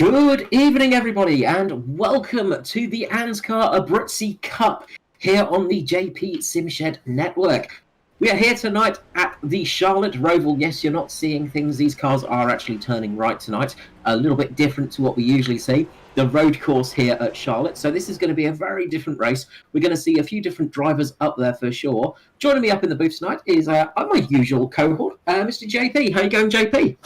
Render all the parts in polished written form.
Good evening, everybody, and welcome to the ANZCAR Abruzzi Cup here on the JP Simshed Network. We are here tonight at the Charlotte Roval. Yes, you're not seeing things. These cars are actually turning right tonight. A little bit different to what we usually see. The road course here at Charlotte. So this is going to be a very different race. We're going to see a few different drivers up there for sure. Joining me up in the booth tonight is my usual cohort, Mr. JP. How you going, JP?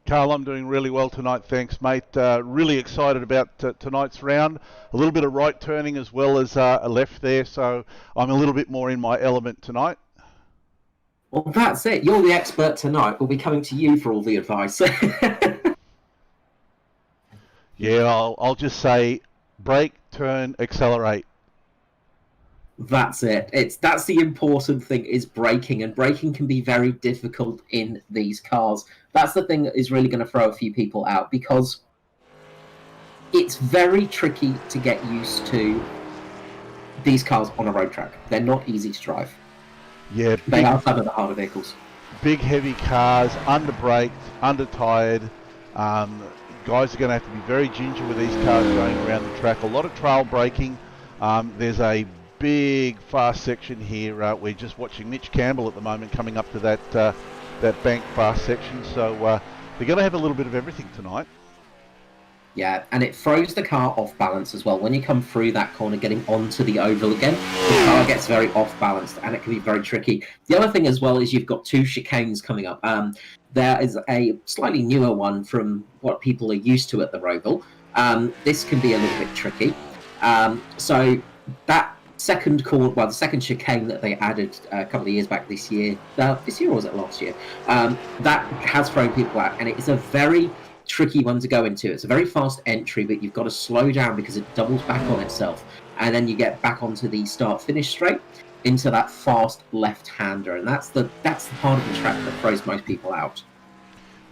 Carl, I'm doing really well tonight, thanks mate. Really excited about tonight's round. A little bit of right turning as well as a left there, so I'm a little bit more in my element tonight. Well, that's it. You're the expert tonight. We'll be coming to you for all the advice. Yeah, I'll just say brake, turn, accelerate. That's it. That's the important thing, is braking, and braking can be very difficult in these cars. That's the thing that is really going to throw a few people out, because it's very tricky to get used to these cars on a road track. They're not easy to drive. Yeah, they are some of the harder vehicles. Big, heavy cars, under-braked, under-tired. Guys are going to have to be very ginger with these cars going around the track. A lot of trail braking. There's a big fast section here. We're just watching Mitch Campbell at the moment coming up to that bank fast section, so they're going to have a little bit of everything tonight. Yeah, and it throws the car off balance as well. When you come through that corner getting onto the oval again, the car gets very off balanced and it can be very tricky. The other thing as well is you've got two chicanes coming up. There is a slightly newer one from what people are used to at the Roval. This can be a little bit tricky. So that second corner, well, the second chicane that they added a couple of years back this year or was it last year? That has thrown people out, and it is a very tricky one to go into. It's a very fast entry, but you've got to slow down because it doubles back on itself, and then you get back onto the start-finish straight into that fast left-hander, and that's the part of the track that throws most people out.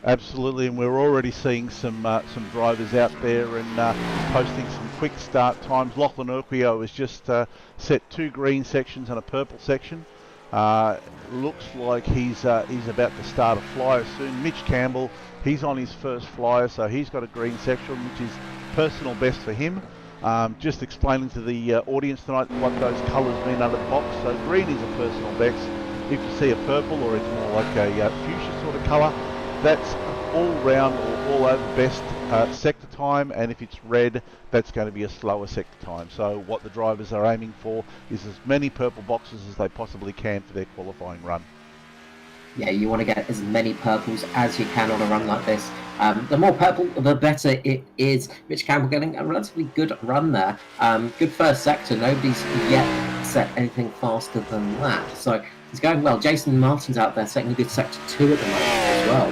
Absolutely, and we're already seeing some drivers out there and posting some quick start times. Lachlan Urquio has just set 2 green sections and a purple section. Looks like he's about to start a flyer soon. Mitch Campbell, he's on his first flyer, so he's got a green section, which is personal best for him. Just explaining to the audience tonight what those colours mean under the box. So green is a personal best. If you see a purple, or it's more like a fuchsia sort of colour, that's all round or all over best sector time, and if it's red, that's going to be a slower sector time. So what the drivers are aiming for is as many purple boxes as they possibly can for their qualifying run. Yeah, you want to get as many purples as you can on a run like this. The more purple, the better it is. Mitch Campbell getting a relatively good run there. Good first sector. Nobody's yet set anything faster than that. So it's going well. Jason Martin's out there setting a good sector 2 at the moment as well.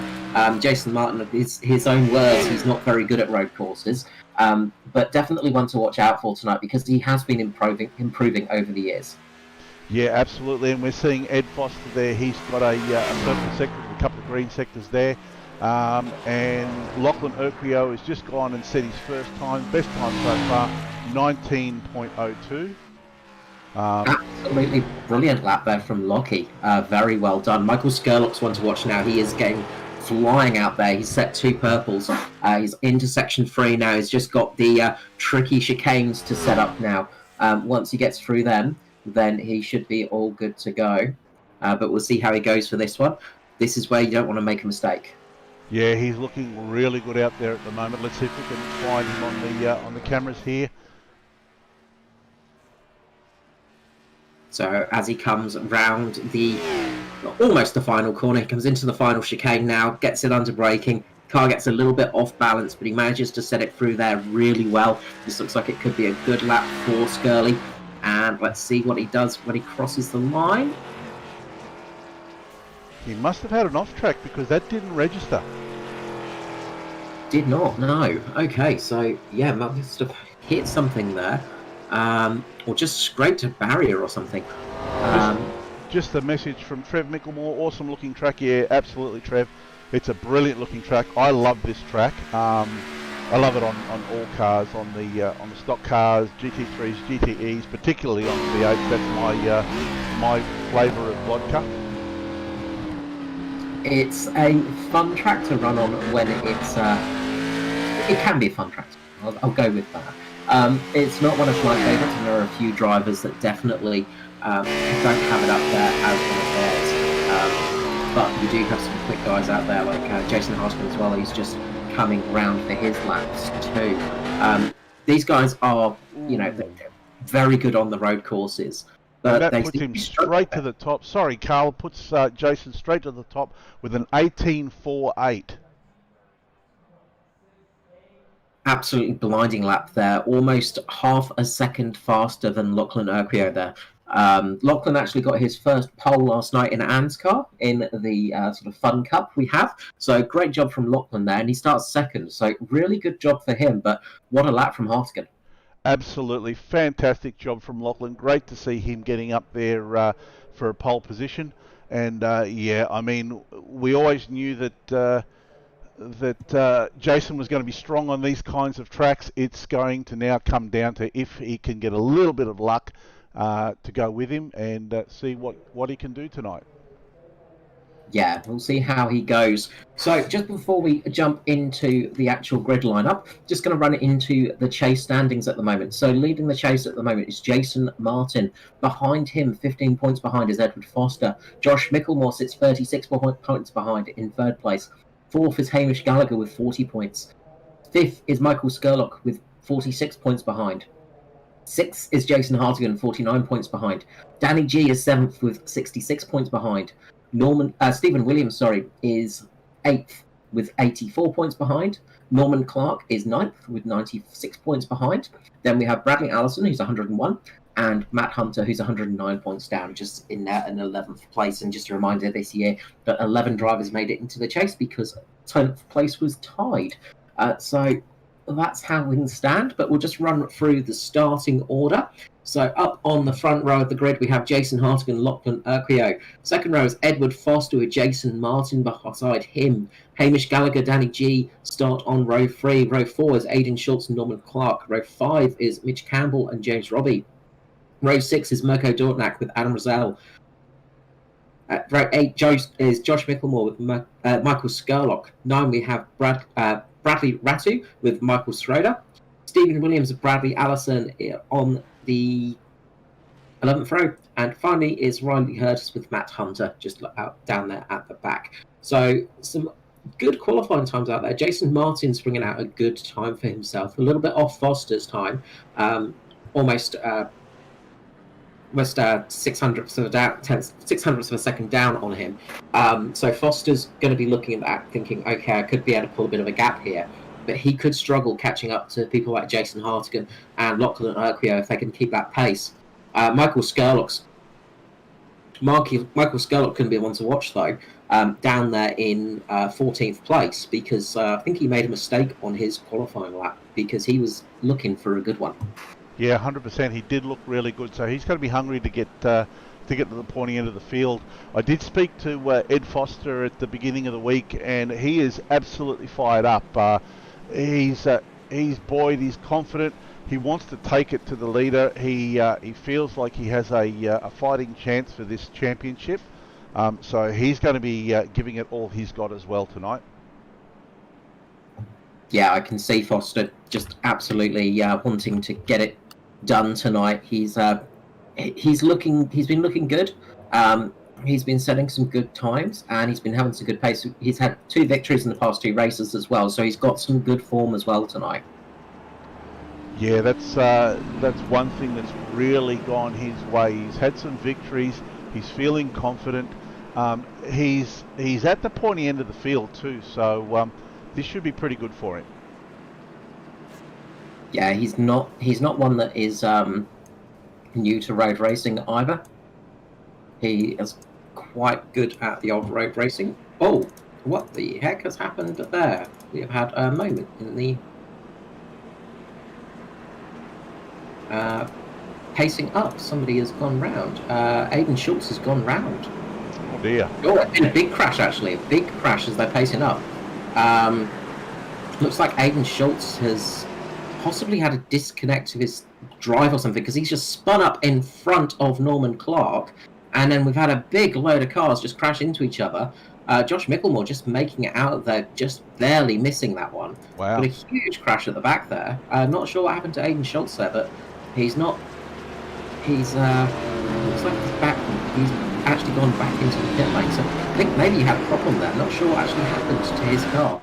Jason Martin, his own words, he's not very good at road courses, but definitely one to watch out for tonight because he has been improving over the years. Yeah, absolutely, and we're seeing Ed Foster there. He's got a purple sector with a couple of green sectors there. And Lachlan Urquio has just gone and set his first time, best time so far, 19.02. Absolutely brilliant lap there from Lockie. Very well done. Michael Skurlock's one to watch now. He is getting flying out there. He's set 2 purples. He's into section 3 now. He's just got the tricky chicanes to set up now. Once he gets through them, then he should be all good to go. But we'll see how he goes for this one. This is where you don't want to make a mistake. Yeah, he's looking really good out there at the moment. Let's see if we can find him on the cameras here. So as he comes round almost the final corner, he comes into the final chicane now, gets it under braking. Car gets a little bit off balance, but he manages to set it through there really well. This looks like it could be a good lap for Skurley. And let's see what he does when he crosses the line. He must have had an off track because that didn't register. Did not, no. Okay, so yeah, must have hit something there. Or just scraped a barrier or something. Just a message from Trev Micklemore. Awesome looking track. Yeah, absolutely, Trev. It's a brilliant looking track. I love this track. I love it on all cars, on the stock cars, GT3s, GTEs, particularly on the V8s. That's my flavour of vodka. It's a fun track to run on when it's it can be a fun track. I'll go with that. It's not one of my favourites, and there are a few drivers that definitely don't have it up there as one of theirs. But you do have some quick guys out there like Jason Hartman as well. He's just coming round for his laps too. These guys are, they're very good on the road courses. But that puts him straight to the top. Sorry, Carl, puts Jason straight to the top with an 18.48. Absolutely blinding lap there, almost half a second faster than Lachlan Urquio there. Lachlan actually got his first pole last night in ANZCAR in the sort of fun cup we have. So great job from Lachlan there, and he starts second. So really good job for him, but what a lap from Hartigan. Absolutely fantastic job from Lachlan. Great to see him getting up there for a pole position. And yeah, I mean, we always knew that Jason was going to be strong on these kinds of tracks. It's going to now come down to if he can get a little bit of luck to go with him and see what he can do tonight. Yeah, we'll see how he goes. So just before we jump into the actual grid lineup, just going to run it into the chase standings at the moment. So leading the chase at the moment is Jason Martin. Behind him, 15 points behind, is Edward Foster. Josh Micklemore sits 36 points behind in third place. Fourth is Hamish Gallagher with 40 points. Fifth is Michael Skurlock with 46 points behind. Sixth is Jason Hartigan, 49 points behind. Danny G is seventh with 66 points behind. Stephen Williams, is 8th with 84 points behind. Norman Clark is 9th with 96 points behind. Then we have Bradley Allison, who's 101, and Matt Hunter, who's 109 points down, just in there in 11th place. And just a reminder this year that 11 drivers made it into the chase because 10th place was tied. So that's how things stand, but we'll just run through the starting order. So up on the front row of the grid, we have Jason Hartigan, Lachlan Urquio. Second row is Edward Foster with Jason Martin beside him. Hamish Gallagher, Danny G start on row 3. Row 4 is Aidan Schultz and Norman Clark. Row 5 is Mitch Campbell and James Robbie. Row 6 is Mirko Dortnak with Adam Rosell. Row 8 is Josh Micklemore with Michael Skurlock. 9 we have Bradley Ratu with Michael Schroeder. Stephen Williams and Bradley Allison on the 11th row. And finally is Riley Hurtis with Matt Hunter just out down there at the back. So some good qualifying times out there. Jason Martin's bringing out a good time for himself. A little bit off Foster's time. Almost 600ths of a second down on him. So Foster's going to be looking at that thinking, okay, I could be able to pull a bit of a gap here. But he could struggle catching up to people like Jason Hartigan and Lachlan Urquio if they can keep that pace. Michael Skurlock couldn't be one to watch, though, down there in 14th place, because I think he made a mistake on his qualifying lap because he was looking for a good one. Yeah, 100%. He did look really good, so he's going to be hungry to get to the pointy end of the field. I did speak to Ed Foster at the beginning of the week, and he is absolutely fired up. He's buoyed, he's confident, he wants to take it to the leader. He feels like he has a fighting chance for this championship, so he's going to be giving it all he's got as well tonight. Yeah, I can see Foster just absolutely wanting to get it done tonight. He's been looking good. He's been setting some good times, and he's been having some good pace. He's had 2 victories in the past 2 races as well, so he's got some good form as well tonight. Yeah, that's one thing that's really gone his way. He's had some victories. He's feeling confident. He's at the pointy end of the field too, so this should be pretty good for him. Yeah, he's not one that is new to road racing either. He is quite good at the old road racing. Oh, what the heck has happened there? We have had a moment in the pacing up. Somebody has gone round. Aidan Schultz has gone round. Oh dear. Oh, in a big crash actually. A big crash as they're pacing up. Looks like Aidan Schultz has possibly had a disconnect of his drive or something, because he's just spun up in front of Norman Clark, and then we've had a big load of cars just crash into each other. Josh Micklemore just making it out of there, just barely missing that one. Wow. Got a huge crash at the back there. Not sure what happened to Aiden Schultz there, but he's not. He's looks like he's back. He's actually gone back into the pit lane. So I think maybe he had a problem there. Not sure what actually happened to his car.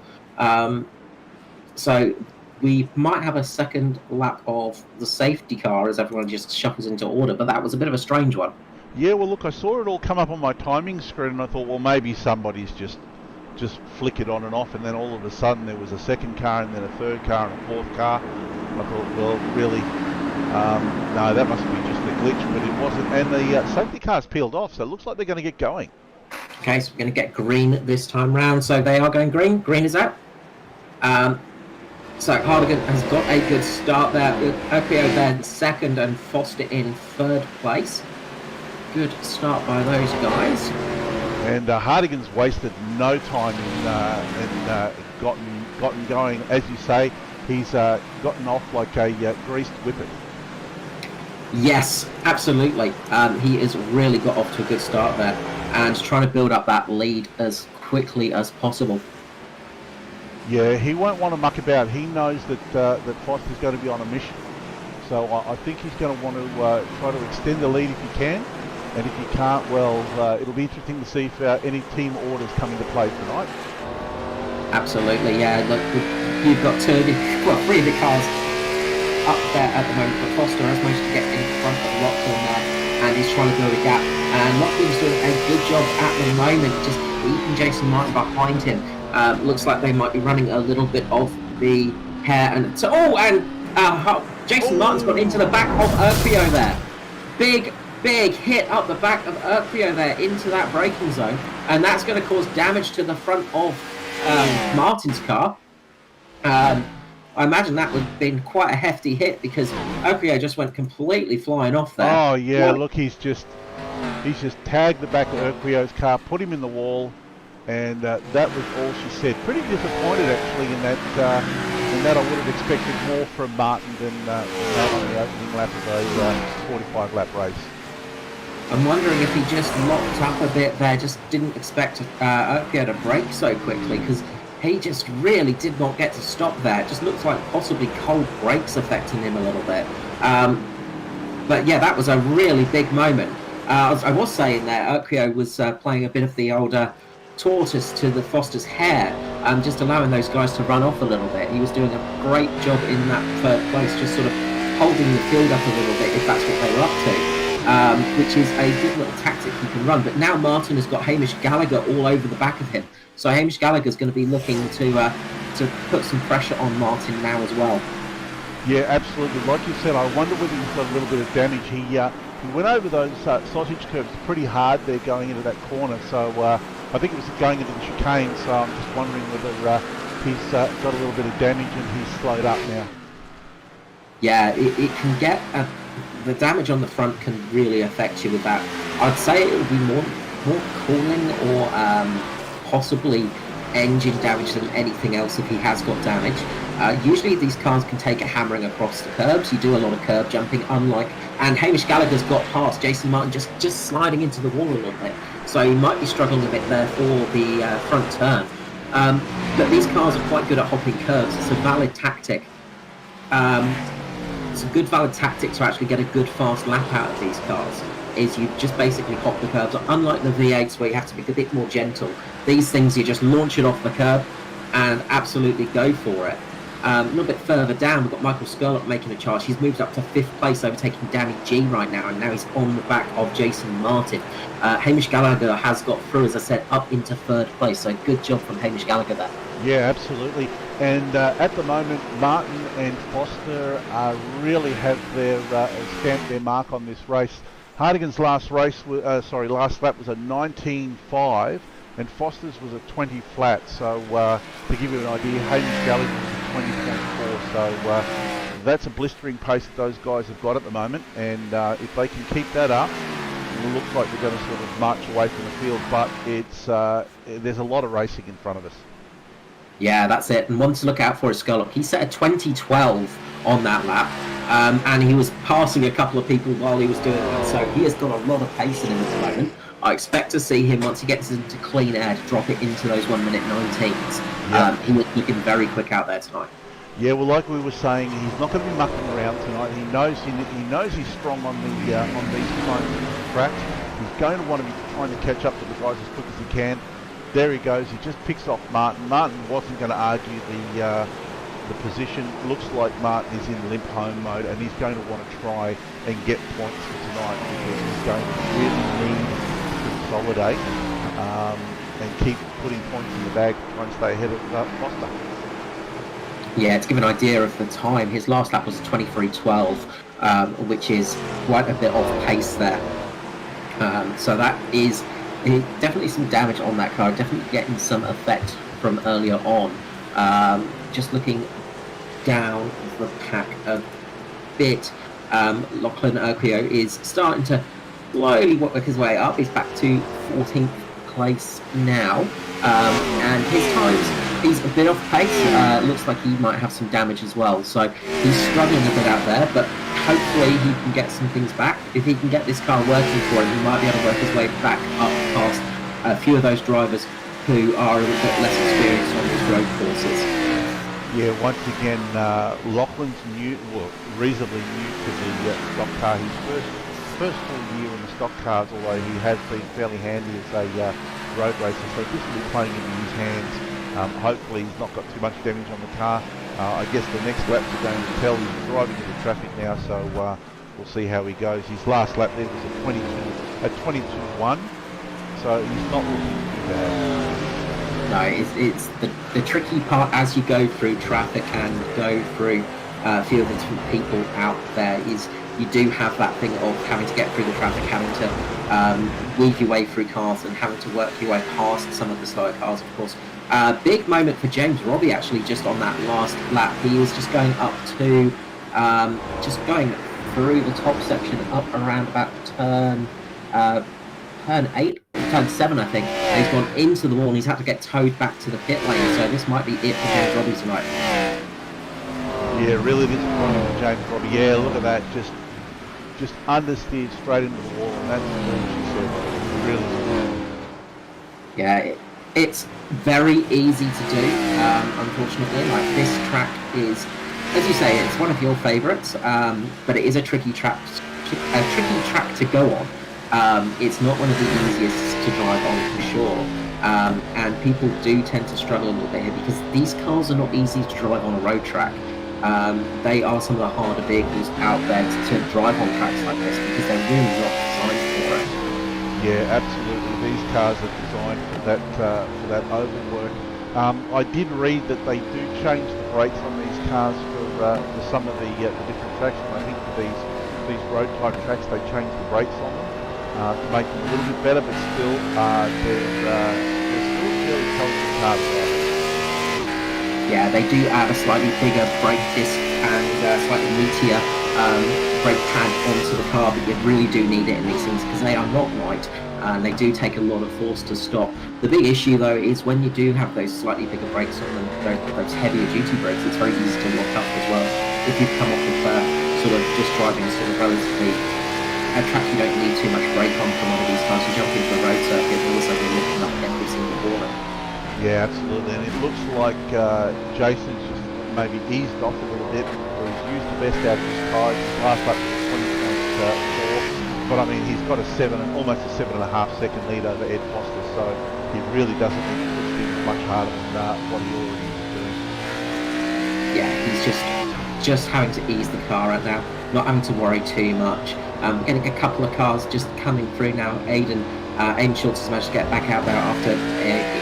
So we might have a second lap of the safety car as everyone just shuffles into order. But that was a bit of a strange one. Yeah, well, look, I saw it all come up on my timing screen, and I thought, well, maybe somebody's just flickered on and off, and then all of a sudden there was a second car, and then a third car, and a fourth car. I thought, well, really, no, that must be just a glitch, but it wasn't. And the safety car's peeled off, so it looks like they're going to get going. Okay, so we're going to get green this time round. So they are going green. Green is out. So Hardigan has got a good start there, with Opio then second and Foster in third place. Good start by those guys. And Hardigan's wasted no time in gotten going. As you say, he's gotten off like a greased whippet. Yes, absolutely. He has really got off to a good start there and trying to build up that lead as quickly as possible. Yeah, he won't want to muck about. He knows that Foster's going to be on a mission. So I think he's going to want to try to extend the lead if he can. And if you can't, well, it'll be interesting to see if any team orders come into play tonight. Absolutely, yeah. Look, you've got three of the cars up there at the moment, but Foster has managed to get in front of Lachlan there, and he's trying to build a gap. And Lachlan's doing a good job at the moment, just keeping Jason Martin behind him. Looks like they might be running a little bit of the hair. And so, Jason Martin's got into the back of Urquio there. Big hit up the back of Urquio there into that braking zone, and that's going to cause damage to the front of Martin's car. I imagine that would have been quite a hefty hit because Urquio just went completely flying off there. Oh yeah, look, he's just tagged the back of Urquio's car, put him in the wall, and that was all she said. Pretty disappointed actually in that. I would have expected more from Martin than that on the opening lap of a 45-lap race. I'm wondering if he just locked up a bit there, just didn't expect Urquio to brake so quickly, because he just really did not get to stop there. It just looks like possibly cold brakes affecting him a little bit. But yeah, that was a really big moment. I was saying there, Urquio was playing a bit of the older tortoise to the Foster's hare, just allowing those guys to run off a little bit. He was doing a great job in that third place, just sort of holding the field up a little bit if that's what they were up to, which is a good little tactic you can run. But now Martin has got Hamish Gallagher all over the back of him, so Hamish Gallagher is going to be looking to put some pressure on Martin now as well. Yeah, absolutely. Like you said, I wonder whether he's got a little bit of damage. He went over those sausage curves pretty hard there going into that corner, so I think it was going into the chicane, so I'm just wondering whether he's got a little bit of damage and he's slowed up now. Yeah, it can get... the damage on the front can really affect you with that. I'd say it would be more cooling or possibly engine damage than anything else if he has got damage. Usually these cars can take a hammering across the curbs. You do a lot of curb jumping, and Hamish Gallagher's got past Jason Martin just sliding into the wall a little bit. So he might be struggling a bit there for the front turn. But these cars are quite good at hopping curves. It's a valid tactic. It's a good valid tactic to actually get a good fast lap out of these cars, is you just basically hop the curbs. Unlike the V8s where you have to be a bit more gentle, these things you just launch it off the curb and absolutely go for it. A little bit further down, we've got Michael Skurlock making a charge. He's moved up to 5th place, overtaking Danny G right now, and now he's on the back of Jason Martin. Hamish Gallagher has got through, as I said, up into 3rd place, so good job from Hamish Gallagher there. Yeah, absolutely. And at the moment, Martin and Foster really have stamped their mark on this race. Hardigan's last lap was a 19.5, and Foster's was a 20 flat. So to give you an idea, Hamish Gallagher was a 20.4. So that's a blistering pace that those guys have got at the moment. And if they can keep that up, it looks like they're going to sort of march away from the field. But there's a lot of racing in front of us. Yeah, that's it. And one to look out for is Skurlock. He set a 20.12 on that lap, and he was passing a couple of people while he was doing that. So he has got a lot of pace in him at the moment. I expect to see him, once he gets into clean air, to drop it into those 1 minute 19s. Yep. He was looking very quick out there tonight. Yeah, well, like we were saying, he's not going to be mucking around tonight. He knows he's strong on these kinds of tracks. He's going to want to be trying to catch up to the guys as quick as he can. There he goes. He just picks off Martin. Martin wasn't going to argue the position. Looks like Martin is in limp home mode, and he's going to want to try and get points for tonight, because he's going to really need to consolidate and keep putting points in the bag to try and stay ahead of Foster. Yeah, to give an idea of the time, his last lap was 23:12, which is quite a bit off pace there. So that is definitely some damage on that car, definitely getting some effect from earlier on. Just looking down the pack a bit, Lachlan Urquio is starting to slowly work his way up. He's back to 14th place now, and his times, he's a bit off pace. Looks like he might have some damage as well, so he's struggling a bit out there, but hopefully he can get some things back. If he can get this car working for him, he might be able to work his way back up past a few of those drivers who are a little bit less experienced on these road courses. Yeah, once again, Lachlan's reasonably new to the stock car. His first full year in the stock cars, although he has been fairly handy as a road racer, so this will be playing into his hands. Hopefully he's not got too much damage on the car. I guess the next laps are going to tell. He's driving into traffic now, so we'll see how he goes. His last lap there was a 22.1, so he's not looking too bad. No, it's the tricky part as you go through traffic and go through a few of the different people out there, is you do have that thing of having to get through the traffic, having to weave your way through cars and having to work your way past some of the slower cars, of course. Big moment for James Robbie, actually, just on that last lap. He was just going up to, just going through the top section up around about turn 7, I think. And he's gone into the wall and he's had to get towed back to the pit lane, so this might be it for James Robbie tonight. Yeah, really disappointing for James Robbie. Yeah, look at that, just understeered straight into the wall, and that's what she said. Really. Yeah, it's very easy to do, unfortunately. Like, this track is, as you say, it's one of your favourites, but it is a tricky track to go on. It's not one of the easiest to drive on, for sure. And people do tend to struggle a little bit here, because these cars are not easy to drive on a road track. They are some of the harder vehicles out there to drive on tracks like this, because they're really not designed for it. Yeah, absolutely. These cars are designed for that oval work. I did read that they do change the brakes on these cars for some of the different tracks. And I think for these road type tracks, they change the brakes on them to make them a little bit better, but still they're still fairly challenging cars. Yeah, they do add a slightly bigger brake disc and slightly meatier brake pad onto the car, but you really do need it in these things because they are not light and they do take a lot of force to stop. The big issue though is when you do have those slightly bigger brakes on them, those heavier duty brakes, it's very easy to lock up as well. If you come off with sort of just driving sort of relatively a track you don't need too much brake on from one of these cars, you jump into a road circuit and all of a sudden you're looking up every single corner. Yeah, absolutely, and it looks like Jason's just maybe eased off a little bit, or he's used the best out of his tyres. His last lap was 20.4, but I mean he's got almost a 7.5 second lead over Ed Foster, so he really doesn't need to push things much harder than what he already is doing. Yeah, he's just having to ease the car right now, not having to worry too much. Getting a couple of cars just coming through now. Aiden Schultz has managed to get back out there after a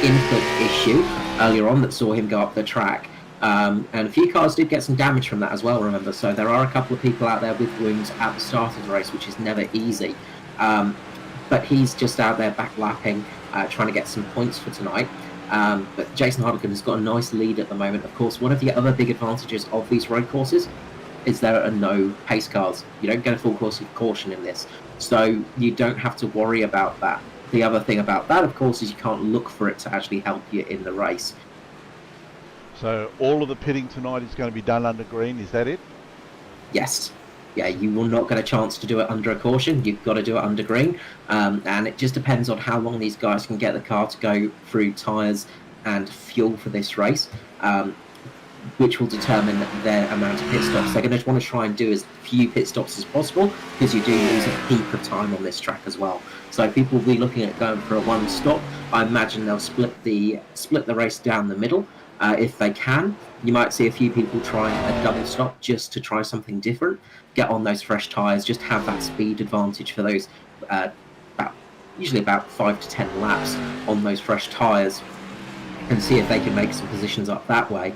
input issue earlier on that saw him go up the track. And a few cars did get some damage from that as well, remember. So there are a couple of people out there with wounds at the start of the race, which is never easy. But he's just out there back lapping, trying to get some points for tonight. But Jason Hardigan has got a nice lead at the moment. Of course, one of the other big advantages of these road courses is there are no pace cars. You don't get a full course of caution in this, so you don't have to worry about that. The other thing about that, of course, is you can't look for it to actually help you in the race. So all of the pitting tonight is going to be done under green, is that it? Yes. Yeah, you will not get a chance to do it under a caution. You've got to do it under green. And it just depends on how long these guys can get the car to go through tyres and fuel for this race, which will determine their amount of pit stops. They're going to want to try and do as few pit stops as possible, because you do lose a heap of time on this track as well. So people will be looking at going for a one stop. I imagine they'll split the race down the middle. If they can, you might see a few people trying a double stop just to try something different, get on those fresh tyres, just have that speed advantage for those usually about 5 to 10 laps on those fresh tyres, and see if they can make some positions up that way.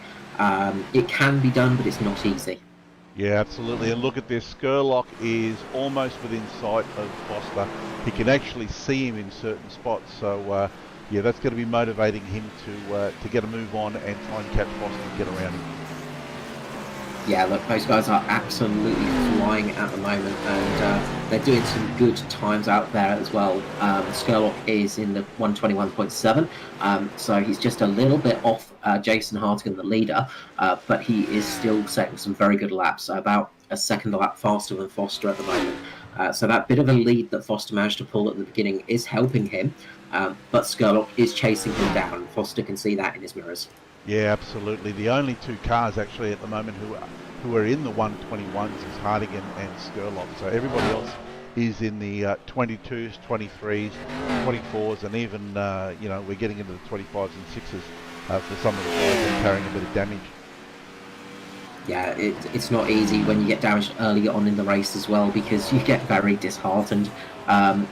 It can be done, but it's not easy. Yeah, absolutely. And look at this. Skurlock is almost within sight of Foster. He can actually see him in certain spots. So, yeah, that's going to be motivating him to get a move on and try and catch Foster and get around him. Yeah, look, those guys are absolutely flying at the moment, and they're doing some good times out there as well. Skurlock is in the 121.7, so he's just a little bit off Jason Hartigan, the leader, but he is still setting some very good laps, about a second lap faster than Foster at the moment. So that bit of a lead that Foster managed to pull at the beginning is helping him, but Skurlock is chasing him down. Foster can see that in his mirrors. Yeah, absolutely. The only two cars actually at the moment who are in the 121s is Hardigan and Skurlock. So everybody else is in the 22s, 23s, 24s, and even you know, we're getting into the 25s and 6s for some of the guys that are carrying a bit of damage. Yeah, it's not easy when you get damaged early on in the race as well, because you get very disheartened.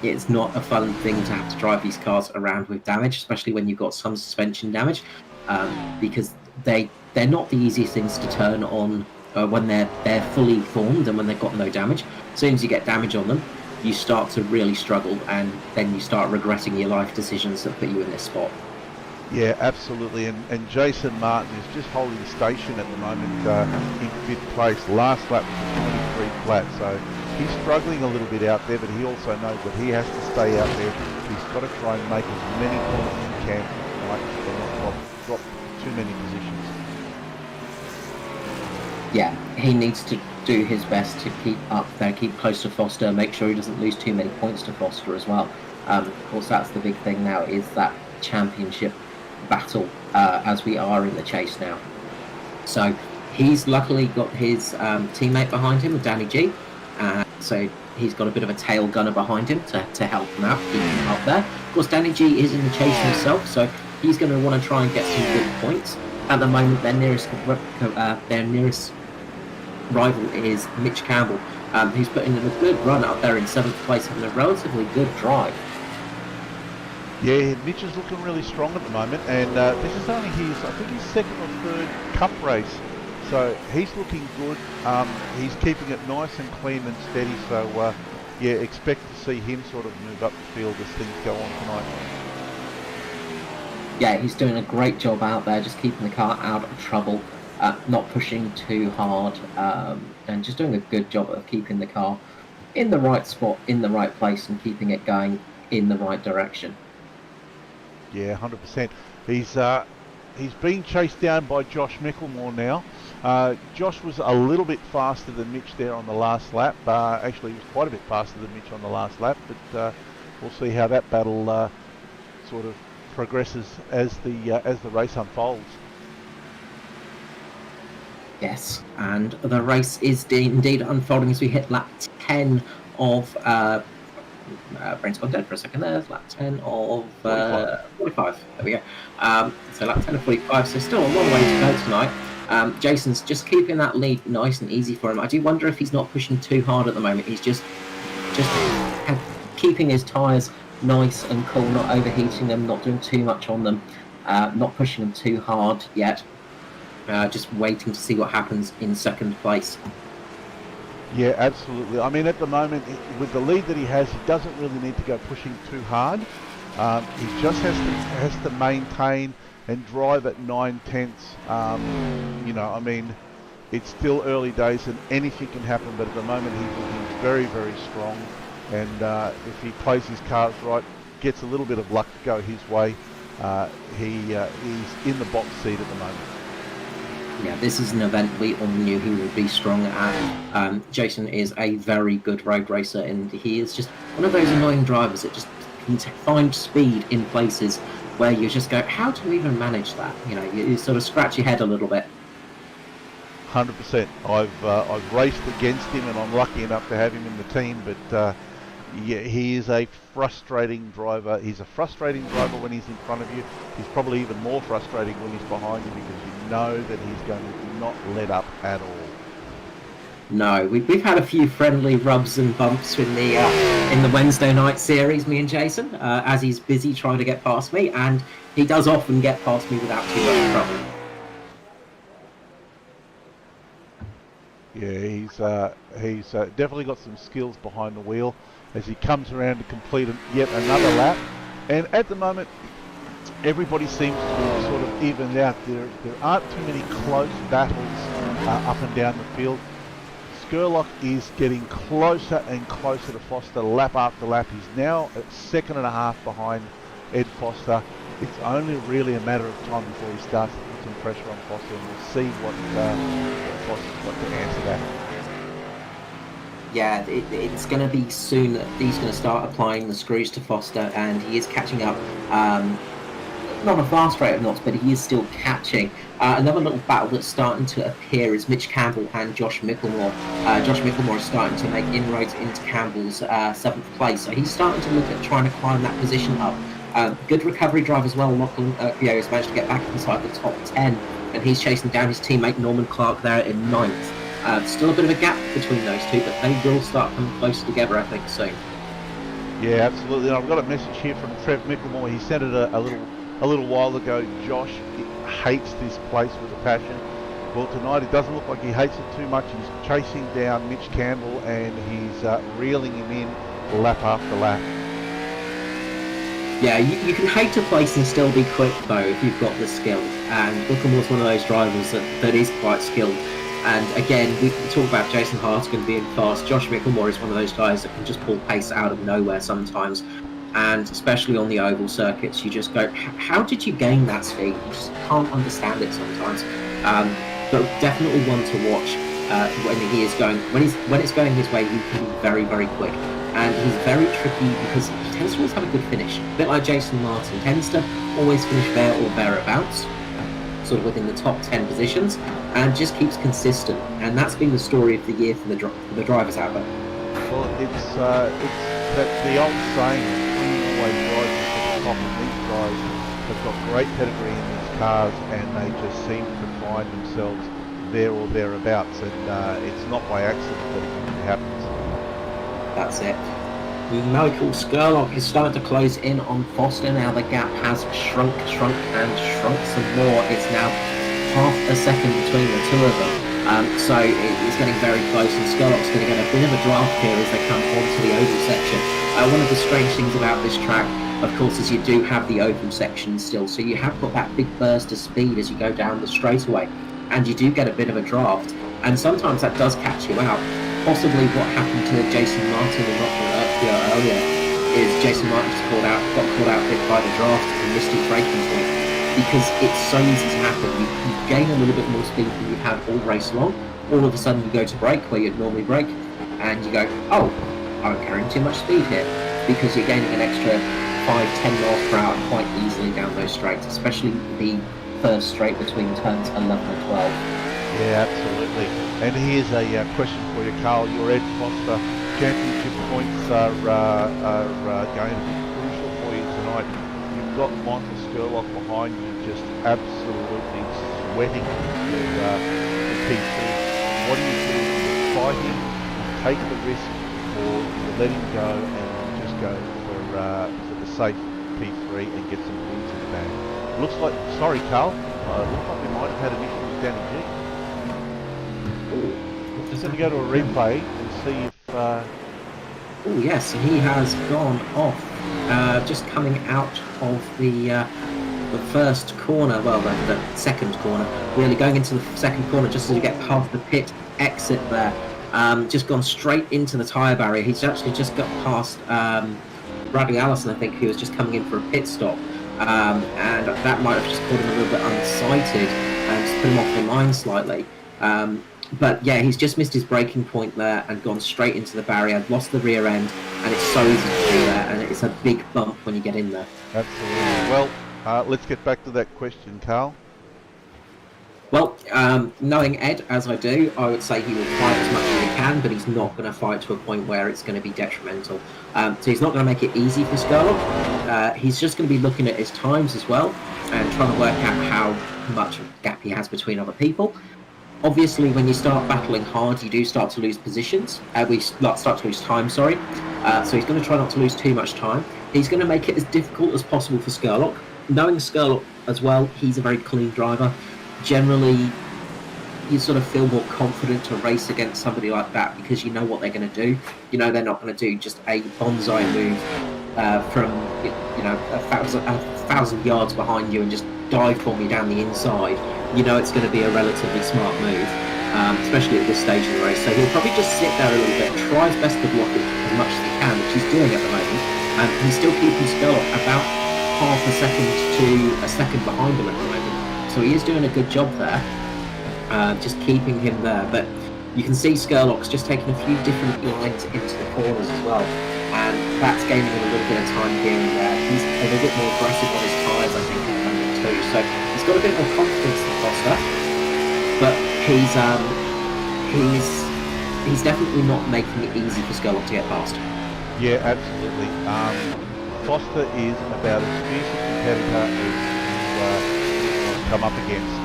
It's not a fun thing to have to drive these cars around with damage, especially when you've got some suspension damage, because they're not the easiest things to turn on when they're fully formed and when they've got no damage. As soon as you get damage on them, you start to really struggle, and then you start regretting your life decisions that put you in this spot. Yeah, absolutely. And Jason Martin is just holding station at the moment in 5th place. Last lap was 23 flat, so he's struggling a little bit out there, but he also knows that he has to stay out there. He's got to try and make as many points as he can tonight to not drop too many positions. Yeah, he needs to do his best to keep up there, keep close to Foster, make sure he doesn't lose too many points to Foster as well. Of course, that's the big thing now, is that championship battle as we are in the chase now. So he's luckily got his teammate behind him, Danny G. So he's got a bit of a tail gunner behind him to help him out, keep him up there. Of course, Danny G is in the chase himself, so he's going to want to try and get some good points. At the moment, their nearest rival is Mitch Campbell, who's putting in a good run up there in 7th place, having a relatively good drive. Yeah, Mitch is looking really strong at the moment, and this is only his, I think, his 2nd or 3rd Cup race, so he's looking good. He's keeping it nice and clean and steady, so yeah, expect to see him sort of move up the field as things go on tonight. Yeah, he's doing a great job out there, just keeping the car out of trouble, not pushing too hard, and just doing a good job of keeping the car in the right spot, in the right place, and keeping it going in the right direction. Yeah, 100%. He's being chased down by Josh Micklemore now. Josh was a little bit faster than Mitch there on the last lap. Actually, he was quite a bit faster than Mitch on the last lap, but we'll see how that battle sort of progresses as the race unfolds. Yes, and the race is indeed unfolding as we hit lap 10 of... brain's gone dead for a second there. Lap 10 of 45. There we go. So lap 10 of 45, so still a long way to go tonight. Jason's just keeping that lead nice and easy for him. I do wonder if he's not pushing too hard at the moment. He's just keeping his tyres nice and cool, not overheating them, not doing too much on them, not pushing them too hard yet. Just waiting to see what happens in 2nd place. Yeah, absolutely. I mean, at the moment, with the lead that he has, he doesn't really need to go pushing too hard. He just has to maintain and drive at 9/10. You know, I mean, it's still early days and anything can happen, but at the moment he's looking very, very strong. And if he plays his cards right, gets a little bit of luck to go his way, he's in the box seat at the moment. Yeah, this is an event we all knew he would be strong at. Jason is a very good road racer, and he is just one of those annoying drivers that just can find speed in places where you just go, how do you even manage that? You sort of scratch your head a little bit. 100%. I've raced against him, and I'm lucky enough to have him in the team. But yeah, he is a frustrating driver. He's a frustrating driver when he's in front of you. He's probably even more frustrating when he's behind you, because you know that he's going to not let up at all. No, we've had a few friendly rubs and bumps in the Wednesday night series, me and Jason, as he's busy trying to get past me, and he does often get past me without too much trouble. Yeah, he's definitely got some skills behind the wheel as he comes around to complete yet another lap. And at the moment, everybody seems to be sort of evened out. There aren't too many close battles up and down the field. Skurlock is getting closer and closer to Foster lap after lap. He's now at 2.5 seconds behind Ed Foster. It's only really a matter of time before he starts to put some pressure on Foster, and we'll see what Foster's got to answer that. Yeah, it's going to be soon that he's going to start applying the screws to Foster, and he is catching up. Not a fast rate of knots, but he is still catching. Another little battle that's starting to appear is Mitch Campbell and Josh Micklemore. Josh Micklemore is starting to make inroads into Campbell's 7th place, so he's starting to look at trying to climb that position up. Good recovery drive as well. Lachlan Urquio has managed to get back inside the top 10, and he's chasing down his teammate Norman Clark there in 9th. Still a bit of a gap between those two, but they will start coming closer together, I think, soon. Yeah, absolutely. And I've got a message here from Trev Micklemore. He sent it a little while ago. Josh hates this place with a passion. Well, tonight it doesn't look like he hates it too much. He's chasing down Mitch Campbell, and he's reeling him in lap after lap. Yeah, you can hate a place and still be quick, though, if you've got the skill. And Micklemore's one of those drivers that is quite skilled. And again, we talk about Jason Hartigan being fast. Josh Micklemore is one of those guys that can just pull pace out of nowhere sometimes. And especially on the oval circuits, you just go, how did you gain that speed? You just can't understand it sometimes. But definitely one to watch when he is going. When it's going his way, he can be very, very quick. And he's very tricky because he tends to always have a good finish. A bit like Jason Martin, tends to always finish there or thereabouts, sort of within the top 10 positions, and just keeps consistent. And that's been the story of the year for the drivers out there. Well, it's that the old saying, always rises to the top, and these guys have got great pedigree in these cars, and they just seem to find themselves there or thereabouts, and it's not by accident that it happens. That's it. Michael Skurlock is starting to close in on Foster. Now the gap has shrunk some more. It's now half a second between the two of them. So it's getting very close, and Skurlock's going to get a bit of a draft here as they come onto the oval section. One of the strange things about this track, of course, is you do have the oval section still, so you have got that big burst of speed as you go down the straightaway, and you do get a bit of a draft, and sometimes that does catch you out. Possibly what happened to Jason Martin and Roval earlier is Jason Martin got caught out a bit by the draft and missed his braking point, because it's so easy to happen. You gain a little bit more speed than you've had all race long. All of a sudden you go to brake where you'd normally brake, and you go, oh, I'm carrying too much speed here, because you're gaining an extra 5-10 miles per hour quite easily down those straights, especially the first straight between turns 11 and 12. Yeah, absolutely. And here's a question for you, Carl. Your Ed Foster championship points are going to be crucial for you tonight. You've got Michael Skurlock behind you, just absolutely sweating with P2. What do you do? You fight him, you take the risk, or you let him go and just go for the safe P3 and get some points in the bag? Looks like, sorry, Carl. Looks like we might have had an issue with Danny G. Just going to go to a replay and see if... Oh yes, he has gone off, just coming out of the first corner, well, the second corner, really going into the second corner just as you get past the pit exit there. Just gone straight into the tyre barrier. He's actually just got past Bradley Allison, I think, who was just coming in for a pit stop. And that might have just caught him a little bit unsighted. and just put him off the line slightly. But yeah, he's just missed his braking point there and gone straight into the barrier, lost the rear end, and it's so easy to do there, and it's a big bump when you get in there. Absolutely. Well, let's get back to that question, Carl. Well, knowing Ed as I do, I would say he will fight as much as he can, but he's not going to fight to a point where it's going to be detrimental. So he's not going to make it easy for Skurlock. He's just going to be looking at his times as well and trying to work out how much of a gap he has between other people. Obviously, when you start battling hard, you do start to lose positions. We start to lose time, sorry. So he's going to try not to lose too much time. He's going to make it as difficult as possible for Skurlock. Knowing Skurlock as well, he's a very clean driver. Generally, you sort of feel more confident to race against somebody like that because you know what they're going to do. You know they're not going to do just a bonsai move from a thousand yards behind you and just dive bomb you down the inside. You know it's going to be a relatively smart move, especially at this stage of the race. So he'll probably just sit there a little bit, try his best to block it as much as he can, which he's doing at the moment. And he's still keeping Skurlock about half a second to a second behind him at the moment. So he is doing a good job there, just keeping him there. But you can see Skurlock's just taking a few different lines into the corners as well. And that's gaining him a little bit of time here and there. He's a little bit more aggressive on his tyres, I think, at the moment too. So he's got a bit more confidence than Foster. But he's definitely not making it easy for Skurlock to get past. Yeah, absolutely. Foster is about as fierce a competitor as come up against,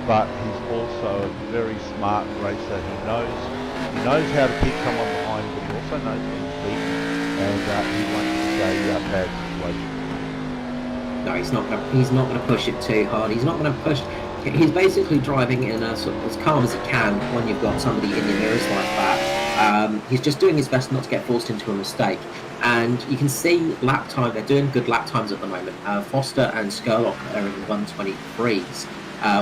but he's also a very smart racer. He knows how to keep someone behind, but he also knows when to beat, and he won't stay a bad situation. No, he's not going to push it too hard. He's not going to push. He's basically driving in a sort of as calm as he can when you've got somebody in your mirrors like that. He's just doing his best not to get forced into a mistake. And you can see lap time, they're doing good lap times at the moment. Foster and Skurlock are in the 123s,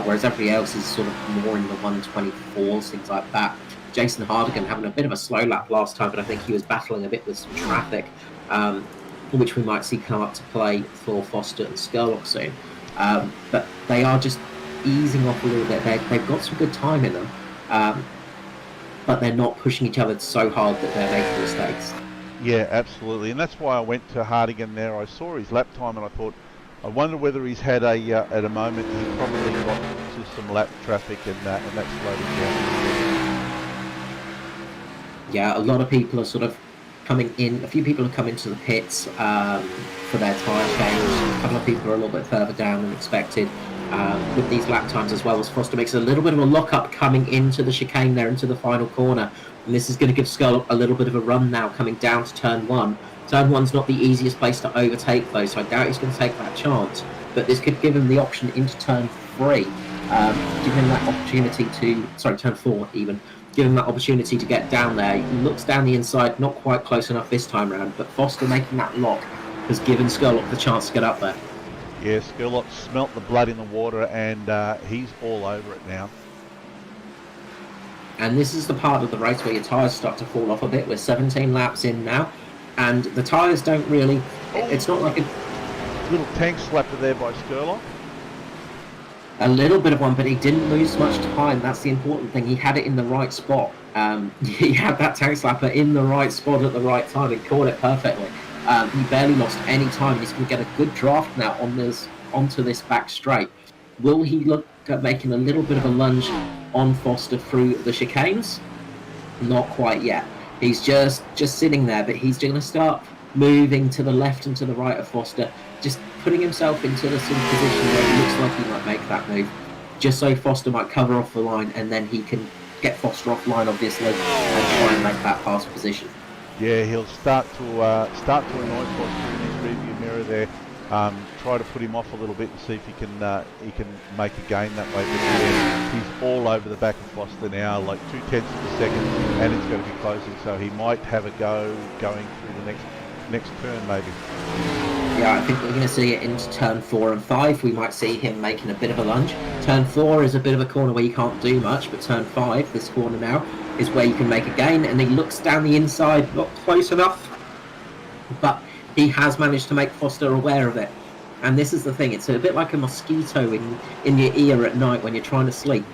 whereas everybody else is sort of more in the 124s, things like that. Jason Hardigan having a bit of a slow lap last time, but I think he was battling a bit with some traffic, which we might see come up to play for Foster and Skurlock soon. But they are just easing off a little bit. They've got some good time in them, but they're not pushing each other so hard that they're making mistakes. Yeah, absolutely, and that's why I went to Hardigan there. I saw his lap time and I thought, I wonder whether he's had at a moment he probably got to some lap traffic and that slowed him down. Yeah, a lot of people are sort of coming in. A few people have come into the pits for their tyre change. A couple of people are a little bit further down than expected with these lap times as well, as Foster makes a little bit of a lock-up coming into the chicane there, into the final corner. And this is going to give Skurlock a little bit of a run now coming down to turn one. Turn one's not the easiest place to overtake though, so I doubt he's going to take that chance. But this could give him the option into turn three, give him that opportunity to, turn four even, give him that opportunity to get down there. He looks down the inside, not quite close enough this time round, but Foster making that lock has given Skurlock the chance to get up there. Yeah, Skurlock smelt the blood in the water and he's all over it now. And this is the part of the race where your tyres start to fall off a bit. We're 17 laps in now, and the tyres don't really... It's not like a... Little tank slapper there by Skurlock. A little bit of one, but he didn't lose much time. That's the important thing. He had it in the right spot. He had that tank slapper in the right spot at the right time and caught it perfectly. He barely lost any time. He's going to get a good draft now onto this back straight. Will he look at making a little bit of a lunge on Foster through the chicanes? Not quite yet. He's just sitting there, but he's going to start moving to the left and to the right of Foster, just putting himself into the sort of position where it looks like he might make that move, just so Foster might cover off the line, and then he can get Foster offline, obviously, and try and make that pass position. Yeah, he'll start to annoy Foster in his rearview mirror there. Try to put him off a little bit and see if he can make a gain that way. But yeah, he's all over the back of Foster now, like 0.2 of a second, and it's going to be closing. So he might have a go going through the next turn, maybe. Yeah, I think we're going to see it into turn 4 and 5. We might see him making a bit of a lunge. Turn 4 is a bit of a corner where you can't do much, but turn 5, this corner now, is where you can make a gain. And he looks down the inside, not close enough, but he has managed to make Foster aware of it. And this is the thing, it's a bit like a mosquito in your ear at night when you're trying to sleep.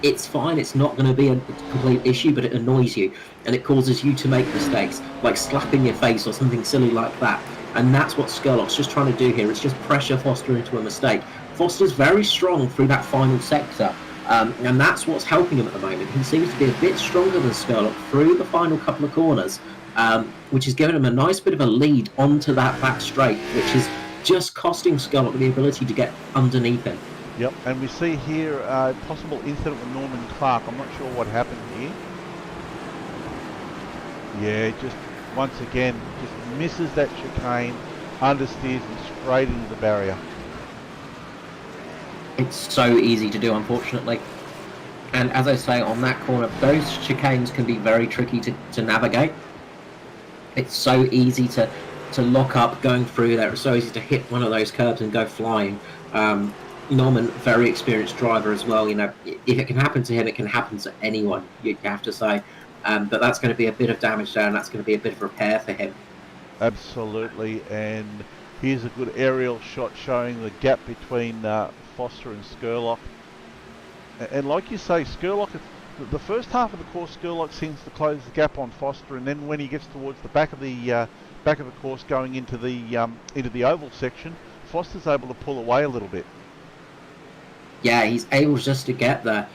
It's fine, it's not going to be a complete issue, but it annoys you, and it causes you to make mistakes, like slapping your face or something silly like that. And that's what Skurlock's just trying to do here. It's just pressure Foster into a mistake. Foster's very strong through that final sector, and that's what's helping him at the moment. He seems to be a bit stronger than Skurlock through the final couple of corners, which is giving him a nice bit of a lead onto that back straight, which is just costing Skurlock the ability to get underneath him. Yep, and we see here a possible incident with Norman Clark. I'm not sure what happened here. Yeah, just once again, just misses that chicane, understeers and straight into the barrier. It's so easy to do, unfortunately. And as I say, on that corner, those chicanes can be very tricky to navigate. It's so easy to lock up going through there. It's so easy to hit one of those curbs and go flying. Norman, very experienced driver as well. You know, if it can happen to him, it can happen to anyone, you have to say. But that's going to be a bit of damage there, and that's going to be a bit of repair for him. Absolutely, and here's a good aerial shot showing the gap between Foster and Skurlock. And like you say, Skurlock, the first half of the course, Skurlock seems to close the gap on Foster, and then when he gets towards the back of the course, going into the oval section, Foster's able to pull away a little bit. Yeah, he's able just to get there.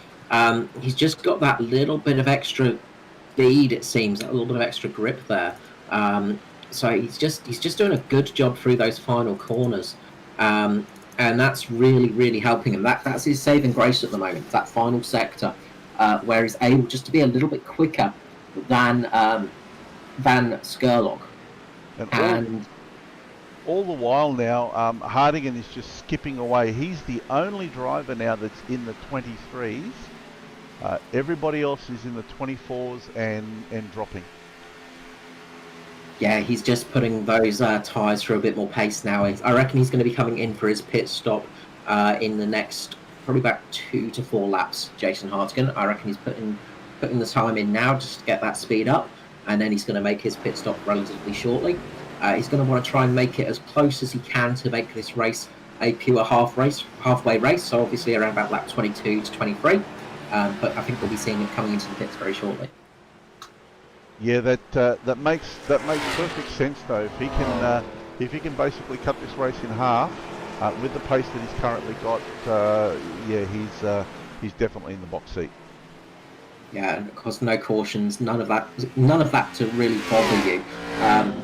He's just got that little bit of extra speed, it seems, that little bit of extra grip there. So he's just doing a good job through those final corners, and that's really helping him. That's his saving grace at the moment. That final sector, where he's able just to be a little bit quicker than Skurlock. And all the while now, Hardigan is just skipping away. He's the only driver now that's in the 23s. Everybody else is in the 24s and dropping. Yeah, he's just putting those tyres through a bit more pace now. I reckon he's going to be coming in for his pit stop in the next probably about 2 to 4 laps, Jason Hartigan. I reckon he's putting the time in now just to get that speed up, and then he's going to make his pit stop relatively shortly. He's going to want to try and make it as close as he can to make this race a pure halfway race, so obviously around about lap 22 to 23. But I think we'll be seeing him coming into the pits very shortly. Yeah, that makes perfect sense though. If he can basically cut this race in half with the pace that he's currently got, he's definitely in the box seat. Yeah, and of course, no cautions, none of that to really bother you.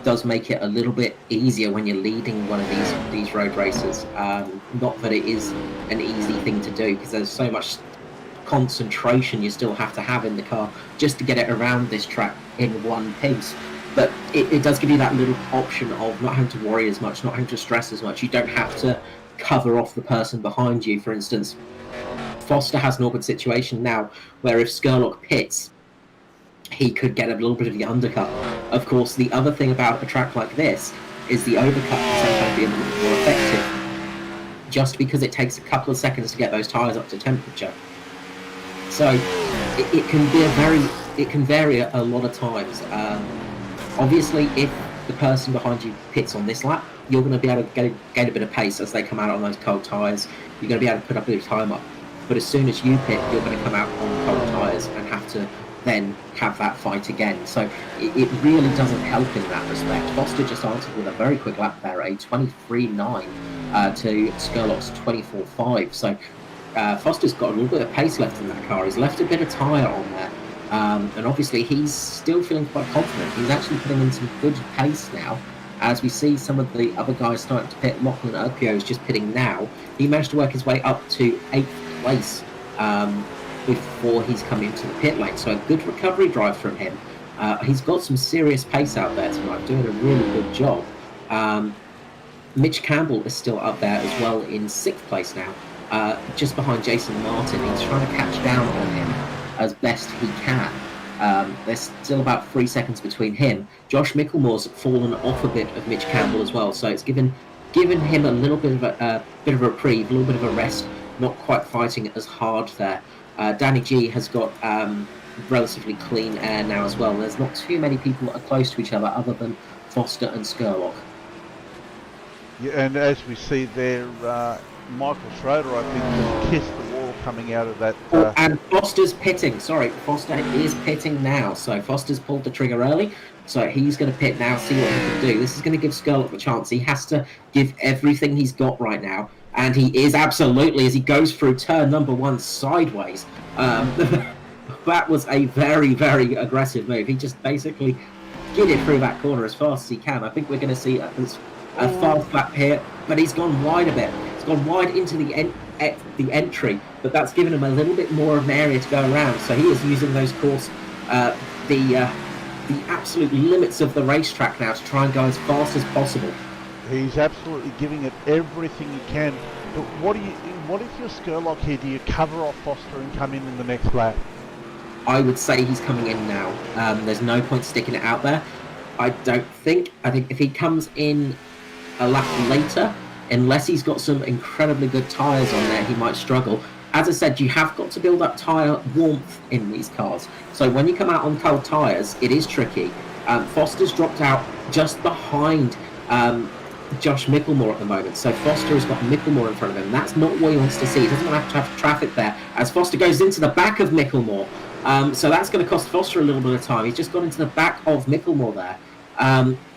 Does make it a little bit easier when you're leading one of these road races. Not that it is an easy thing to do, because there's so much concentration you still have to have in the car just to get it around this track in one piece. But it does give you that little option of not having to worry as much, not having to stress as much. You don't have to cover off the person behind you, for instance. Foster has an awkward situation now where if Skurlock pits, he could get a little bit of the undercut. Of course, the other thing about a track like this is the overcut can sometimes be a little bit more effective, just because it takes a couple of seconds to get those tyres up to temperature. So it can vary a lot of times. Obviously, if the person behind you pits on this lap, you're going to be able to gain a bit of pace as they come out on those cold tyres. You're going to be able to put up a bit of time up. But as soon as you pit, you're going to come out on cold tyres and have to then have that fight again. So it really doesn't help in that respect. Foster just answered with a very quick lap there, a 23.9 to Skurlock's 24.5. So Foster's got a little bit of pace left in that car. He's left a bit of tyre on there. And obviously he's still feeling quite confident. He's actually putting in some good pace now. As we see some of the other guys starting to pit. Lachlan Urquio is just pitting now. He managed to work his way up to 8th place before he's come into the pit lane. So a good recovery drive from him. He's got some serious pace out there tonight, doing a really good job. Mitch Campbell is still up there as well in 6th place now, just behind Jason Martin. He's trying to catch down on him as best he can. There's still about 3 seconds between him. Josh Micklemore's fallen off a bit of Mitch Campbell as well, so it's given him a little bit of a reprieve, a little bit of a rest, not quite fighting as hard there. Danny G has got relatively clean air now as well. There's not too many people that are close to each other than Foster and Skurlock. Yeah, and as we see there, Michael Schroeder, I think, just kissed the wall coming out of that. Oh, and Foster's pitting. Sorry, Foster is pitting now. So Foster's pulled the trigger early. So he's going to pit now, see what he can do. This is going to give Skurlock the chance. He has to give everything he's got right now. And he is absolutely, as he goes through turn number 1 sideways. That was a very, very aggressive move. He just basically skidded through that corner as fast as he can. I think we're going to see a fast lap here, but he's gone wide a bit. He's gone wide into the entry, but that's given him a little bit more of an area to go around. So he is using those course, the absolute limits of the racetrack now to try and go as fast as possible. He's absolutely giving it everything he can. But what if you're Skurlock here? Do you cover off Foster and come in the next lap? I would say he's coming in now. There's no point sticking it out there. I think if he comes in a lap later, unless he's got some incredibly good tyres on there, he might struggle. As I said, you have got to build up tyre warmth in these cars. So when you come out on cold tyres, it is tricky. Foster's dropped out just behind Josh Micklemore at the moment. So Foster has got Micklemore in front of him. That's not what he wants to see. He doesn't want to have traffic there as Foster goes into the back of Micklemore. So that's going to cost Foster a little bit of time. He's just gone into the back of Micklemore there.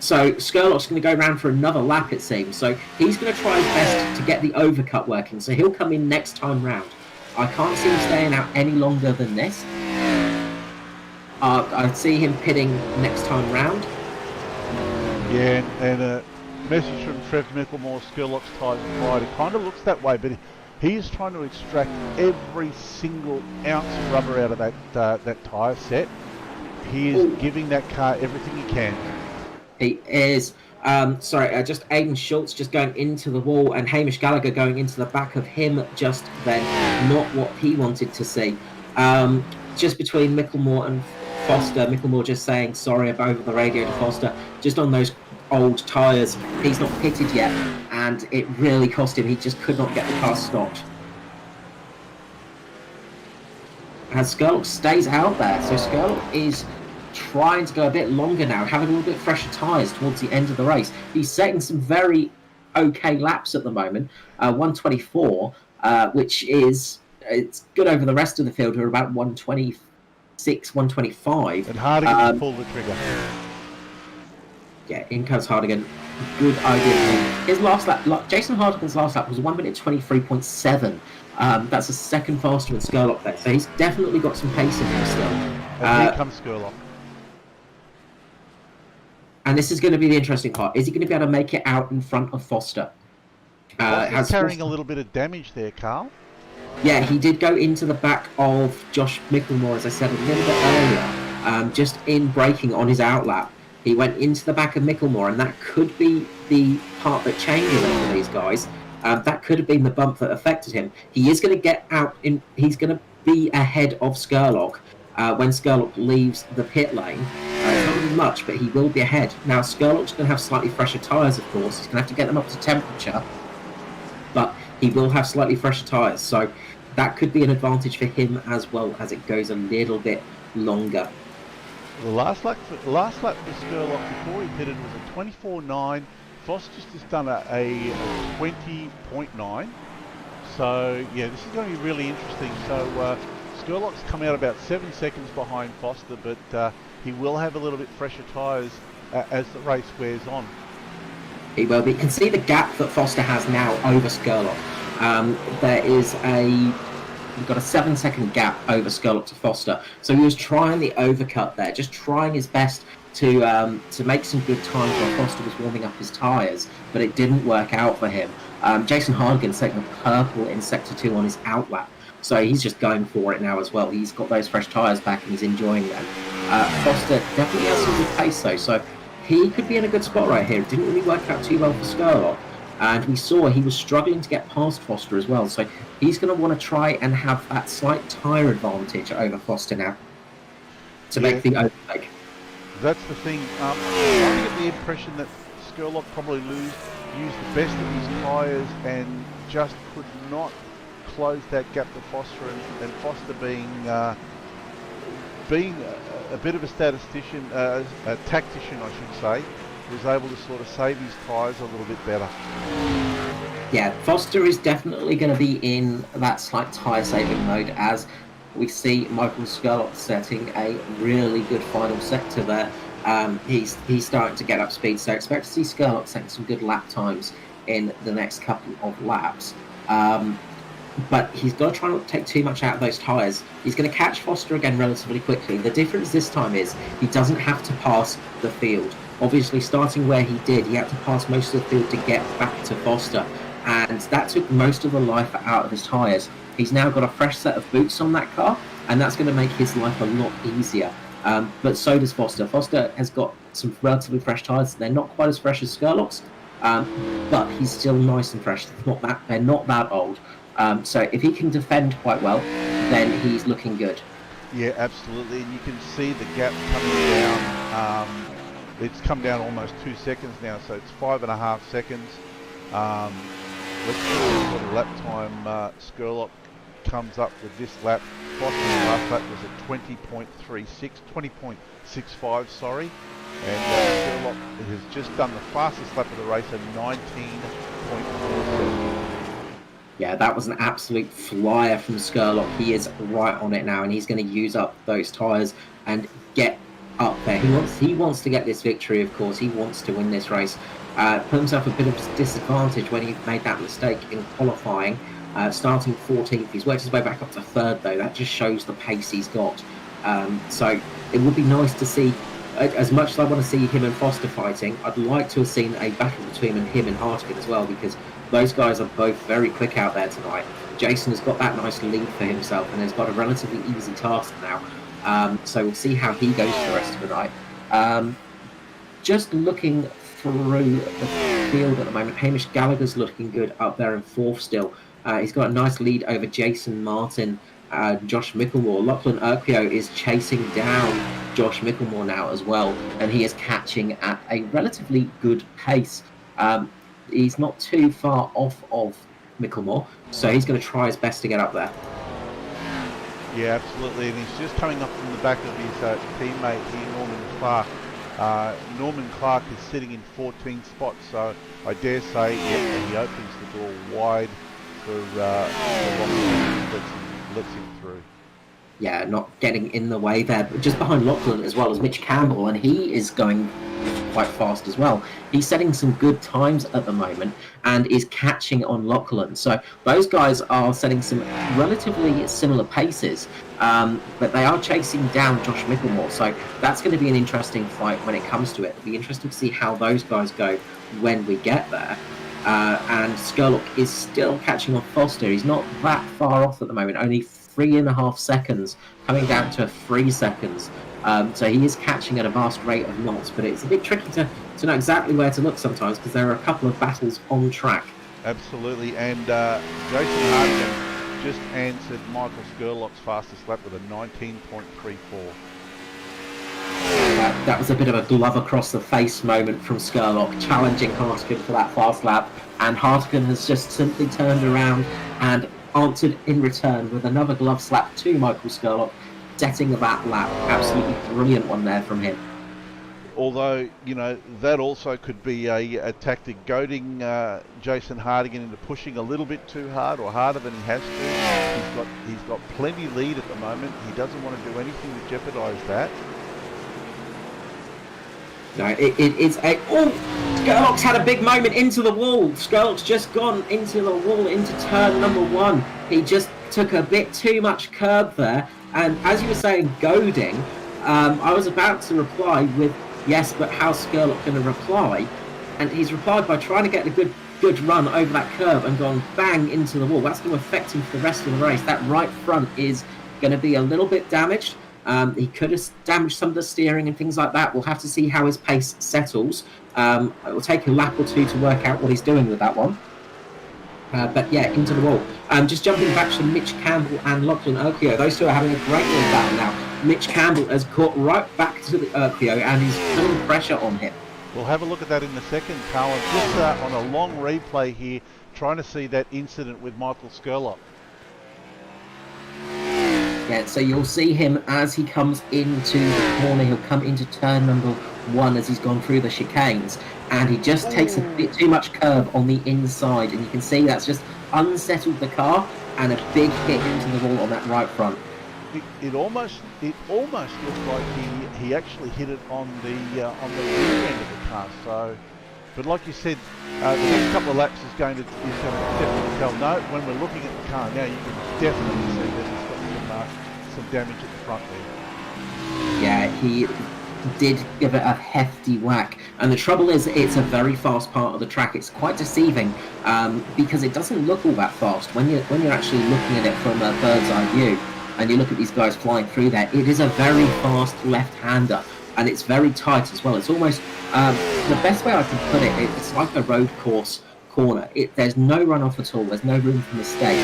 So Skurlock's going to go around for another lap, it seems. So he's going to try his best to get the overcut working. So he'll come in next time round. I can't see him staying out any longer than this. I see him pitting next time round. Yeah, and a message from Trev Micklemore, Skurlock's tyres applied. It kind of looks that way, but he's trying to extract every single ounce of rubber out of that tyre set. He is giving that car everything he can. He is. Just Aiden Schultz just going into the wall and Hamish Gallagher going into the back of him just then. Not what he wanted to see. Just between Micklemore and Foster, Micklemore just saying sorry over the radio to Foster, just on those old tyres. He's not pitted yet, and it really cost him. He just could not get the car stopped. As Skurlock stays out there, so Skurlock is trying to go a bit longer now, having a little bit fresher tyres towards the end of the race. He's setting some very okay laps at the moment, 124, which is it's good over the rest of the field who are about 126, 125. And Hardigan pulled the trigger. Yeah, in comes Hardigan. Good idea. His last lap, Jason Hardigan's last lap was 1 minute 23.7. That's a second faster than Skurlock there, so he's definitely got some pace in him still. And here comes Skurlock. And this is going to be the interesting part. Is he going to be able to make it out in front of Foster? He's carrying a little bit of damage there, Carl. Yeah, he did go into the back of Josh Micklemore, as I said a little bit earlier, just in braking on his outlap. He went into the back of Micklemore, and that could be the part that changes it for these guys. That could have been the bump that affected him. He is going to get out in. He's going to be ahead of Skurlock when Skurlock leaves the pit lane. It's not going to be much, but he will be ahead. Now, Skurlock's going to have slightly fresher tyres, of course. He's going to have to get them up to temperature, but he will have slightly fresher tyres. So that could be an advantage for him as well as it goes a little bit longer. The last lap for Skurlock before he pitted was a 24.9. Foster's just done a 20.9. So yeah, this is going to be really interesting. So Skurlock's come out about 7 seconds behind Foster, but he will have a little bit fresher tyres as the race wears on. He will be. You can see the gap that Foster has now over Skurlock. We've got a 7-second gap over Skurlock to Foster. So he was trying the overcut there, just trying his best to make some good time while Foster was warming up his tyres, but it didn't work out for him. Jason Hardigan's taking a purple in Sector 2 on his outlap, so he's just going for it now as well. He's got those fresh tyres back and he's enjoying them. Foster definitely has some good pace though, so he could be in a good spot right here. It didn't really work out too well for Skurlock. And we saw he was struggling to get past Foster as well. So he's going to want to try and have that slight tyre advantage over Foster now to make the overtake. That's the thing. I get the impression that Skurlock probably used the best of his tyres and just could not close that gap to Foster. And Foster being a bit of a statistician, a tactician, I should say, was able to sort of save his tyres a little bit better. Yeah, Foster is definitely going to be in that slight tyre saving mode as we see Michael Skurlock setting a really good final sector there. He's starting to get up speed, so expect to see Skurlock setting some good lap times in the next couple of laps. But he's got to try not to take too much out of those tyres. He's going to catch Foster again relatively quickly. The difference this time is he doesn't have to pass the field. Obviously, starting where he did, he had to pass most of the field to get back to Foster, and that took most of the life out of his tyres. He's now got a fresh set of boots on that car, and that's going to make his life a lot easier. But so does Foster. Foster has got some relatively fresh tyres. They're not quite as fresh as Skurlock's, but he's still nice and fresh. They're not that old. So if he can defend quite well, then he's looking good. Yeah, absolutely. And you can see the gap coming down. It's come down almost 2 seconds now, so it's 5.5 seconds. Let's see what lap time Skurlock comes up with this lap. Foster's last lap was at 20.65, sorry. And Skurlock has just done the fastest lap of the race at 19.47. Yeah, that was an absolute flyer from Skurlock. He is right on it now, and he's going to use up those tyres and get up there. He wants to get this victory, of course. He wants to win this race. Put himself a bit of a disadvantage when he made that mistake in qualifying. Starting 14th, he's worked his way back up to 3rd, though. That just shows the pace he's got. So it would be nice to see, as much as I want to see him and Foster fighting, I'd like to have seen a battle between him and Hartigan as well, because those guys are both very quick out there tonight. Jason has got that nice lead for himself and has got a relatively easy task now. So we'll see how he goes for the rest of the night. Just looking through the field at the moment, Hamish Gallagher's looking good up there in 4th still. He's got a nice lead over Jason Martin, Josh Micklemore. Lachlan Urquio is chasing down Josh Micklemore now as well, and he is catching at a relatively good pace. He's not too far off of Micklemore, so he's going to try his best to get up there. Yeah, absolutely, and he's just coming up from the back of his teammate here, Norman Clark. Norman Clark is sitting in 14th spot, so I dare say he opens the door wide for Lachlan, lets him through. Yeah, not getting in the way there, but just behind Lachlan as well as Mitch Campbell, and he is going quite fast as well. He's setting some good times at the moment and is catching on Lachlan. So those guys are setting some relatively similar paces, but they are chasing down Josh Micklemore. So that's going to be an interesting fight when it comes to it. It'll be interesting to see how those guys go when we get there. And Skurlock is still catching on Foster. He's not that far off at the moment, only 3.5 seconds, coming down to 3 seconds. So he is catching at a vast rate of knots, but it's a bit tricky to know exactly where to look sometimes because there are a couple of battles on track. Absolutely, and Jason Hartigan just answered Michael Skurlock's fastest lap with a 19.34. That was a bit of a glove across the face moment from Skurlock, challenging Hartigan for that fast lap, and Hartigan has just simply turned around and answered in return with another glove slap to Michael Skurlock, setting that lap. Absolutely brilliant one there from him. Although, you know, that also could be a tactic goading Jason Hartigan into pushing a little bit too hard or harder than he has to. He's got plenty lead at the moment. He doesn't want to do anything to jeopardise that. No, it's a... Oh! Skurlock's had a big moment into the wall. Skurlock's just gone into the wall, into turn number 1. He just took a bit too much curb there. And as you were saying, goading, I was about to reply with, yes, but how's Skurlock going to reply? And he's replied by trying to get a good run over that curb and gone bang into the wall. That's going to affect him for the rest of the race. That right front is going to be a little bit damaged. He could have damaged some of the steering and things like that. We'll have to see how his pace settles. It will take a lap or two to work out what he's doing with that one. But yeah, into the wall. Just jumping back to Mitch Campbell and Lachlan Urquio. Those two are having a great little battle now. Mitch Campbell has caught right back to the Urquio and is putting pressure on him. We'll have a look at that in a second, Carl. Just on a long replay here, trying to see that incident with Michael Skurlock. Yeah, so you'll see him as he comes into the corner. He'll come into turn number one as he's gone through the chicanes, and he just takes a bit too much curve on the inside, and you can see that's just unsettled the car, and a big hit into the wall on that right front. It almost looked like he actually hit it on the rear end of the car. So, but like you said, the next couple of laps is going to definitely tell. No, when we're looking at the car now, you can definitely see that he's got some damage at the front there. Yeah, he did give it a hefty whack, and the trouble is it's a very fast part of the track. It's quite deceiving because it doesn't look all that fast when you're actually looking at it from a bird's eye view, and you look at these guys flying through there. It is a very fast left-hander, and it's very tight as well. It's almost the best way I can put it, it's like a road course corner. There's no runoff at all. There's no room for mistake.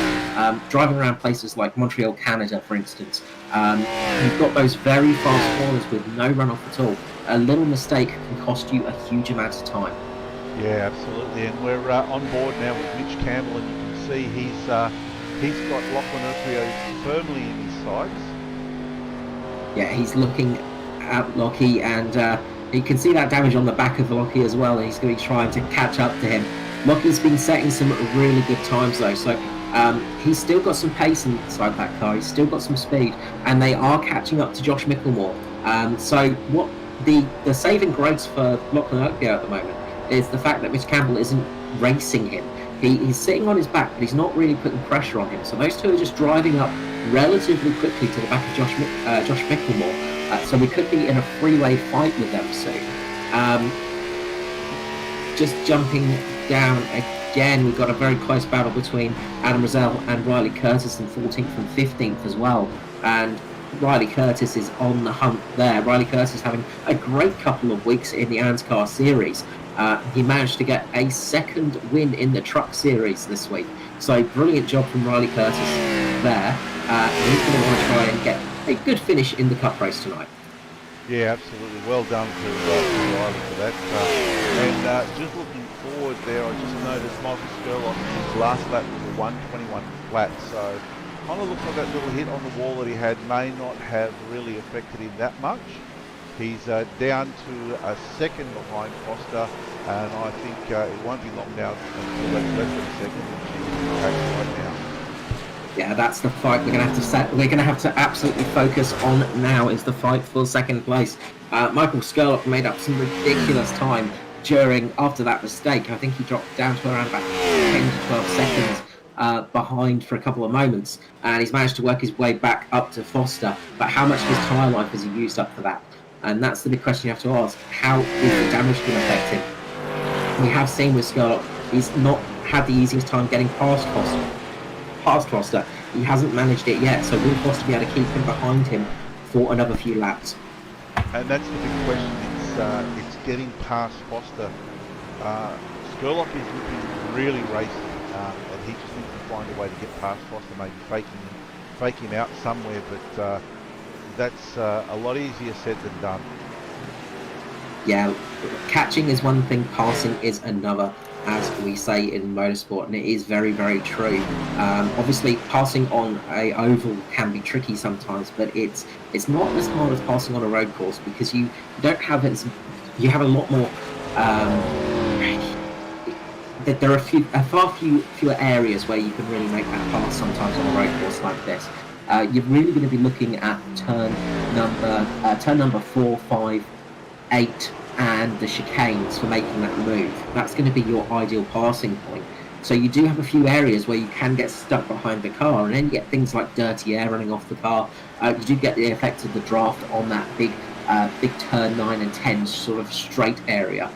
Driving around places like Montreal, Canada, for instance, you've got those very fast corners with no runoff at all. A little mistake can cost you a huge amount of time. Yeah, absolutely. And we're on board now with Mitch Campbell, and you can see he's got Lachlan Urquio firmly in his sights. Yeah, he's looking at Lockie, and you can see that damage on the back of Lockie as well. And he's going to be trying to catch up to him. Lockie's been setting some really good times though, so he's still got some pace inside that car. He's still got some speed, and they are catching up to Josh Micklemore. So what the saving grace for Lachlan Urquio at the moment is the fact that Mitch Campbell isn't racing him. He's sitting on his back, but he's not really putting pressure on him. So those two are just driving up relatively quickly to the back of Josh Micklemore. So we could be in a three-way fight with them soon. Just jumping down again, we've got a very close battle between Adam Rosell and Riley Curtis in 14th and 15th as well. And Riley Curtis is on the hunt there. Riley Curtis having a great couple of weeks in the ANZCAR series. He managed to get a second win in the truck series this week. So brilliant job from Riley Curtis there. He's going to want to try and get a good finish in the cup race tonight. Yeah, absolutely. Well done to Riley for that. And just looking forward there, I just noticed Michael Skurlock, his last lap was a 1:21 flat. So kind of looks like that little hit on the wall that he had may not have really affected him that much. He's down to a second behind Foster, and I think it won't be long now until that's less than a second, which is right now. Yeah, that's the fight we're going to have to set. We're going to have to absolutely focus on now. Is the fight for second place. Michael Skurlock made up some ridiculous time after that mistake. I think he dropped down to around about 10 to 12 seconds behind for a couple of moments, and he's managed to work his way back up to Foster. But how much of his tyre life has he used up for that? And that's the big question you have to ask. How is the damage going to affect him? We have seen with Skurlock, he's not had the easiest time getting past Foster. He hasn't managed it yet, so will Foster be able to keep him behind him for another few laps? And that's the big question. It's getting past Foster. Skurlock is looking really racy, and he just needs to find a way to get past Foster, maybe fake him out somewhere, but that's a lot easier said than done. Yeah, catching is one thing, passing is another, as we say in motorsport, and it is very, very true. Obviously, passing on a oval can be tricky sometimes, but it's not as hard as passing on a road course, because you don't have it. You have a lot more. There are fewer areas where you can really make that pass sometimes on a road course like this. You're really going to be looking at turn number 4, 5, 8, and the chicanes for making that move. That's going to be your ideal passing point. So you do have a few areas where you can get stuck behind the car, and then you get things like dirty air running off the car. You do get the effect of the draft on that big turn 9 and 10 sort of straight area.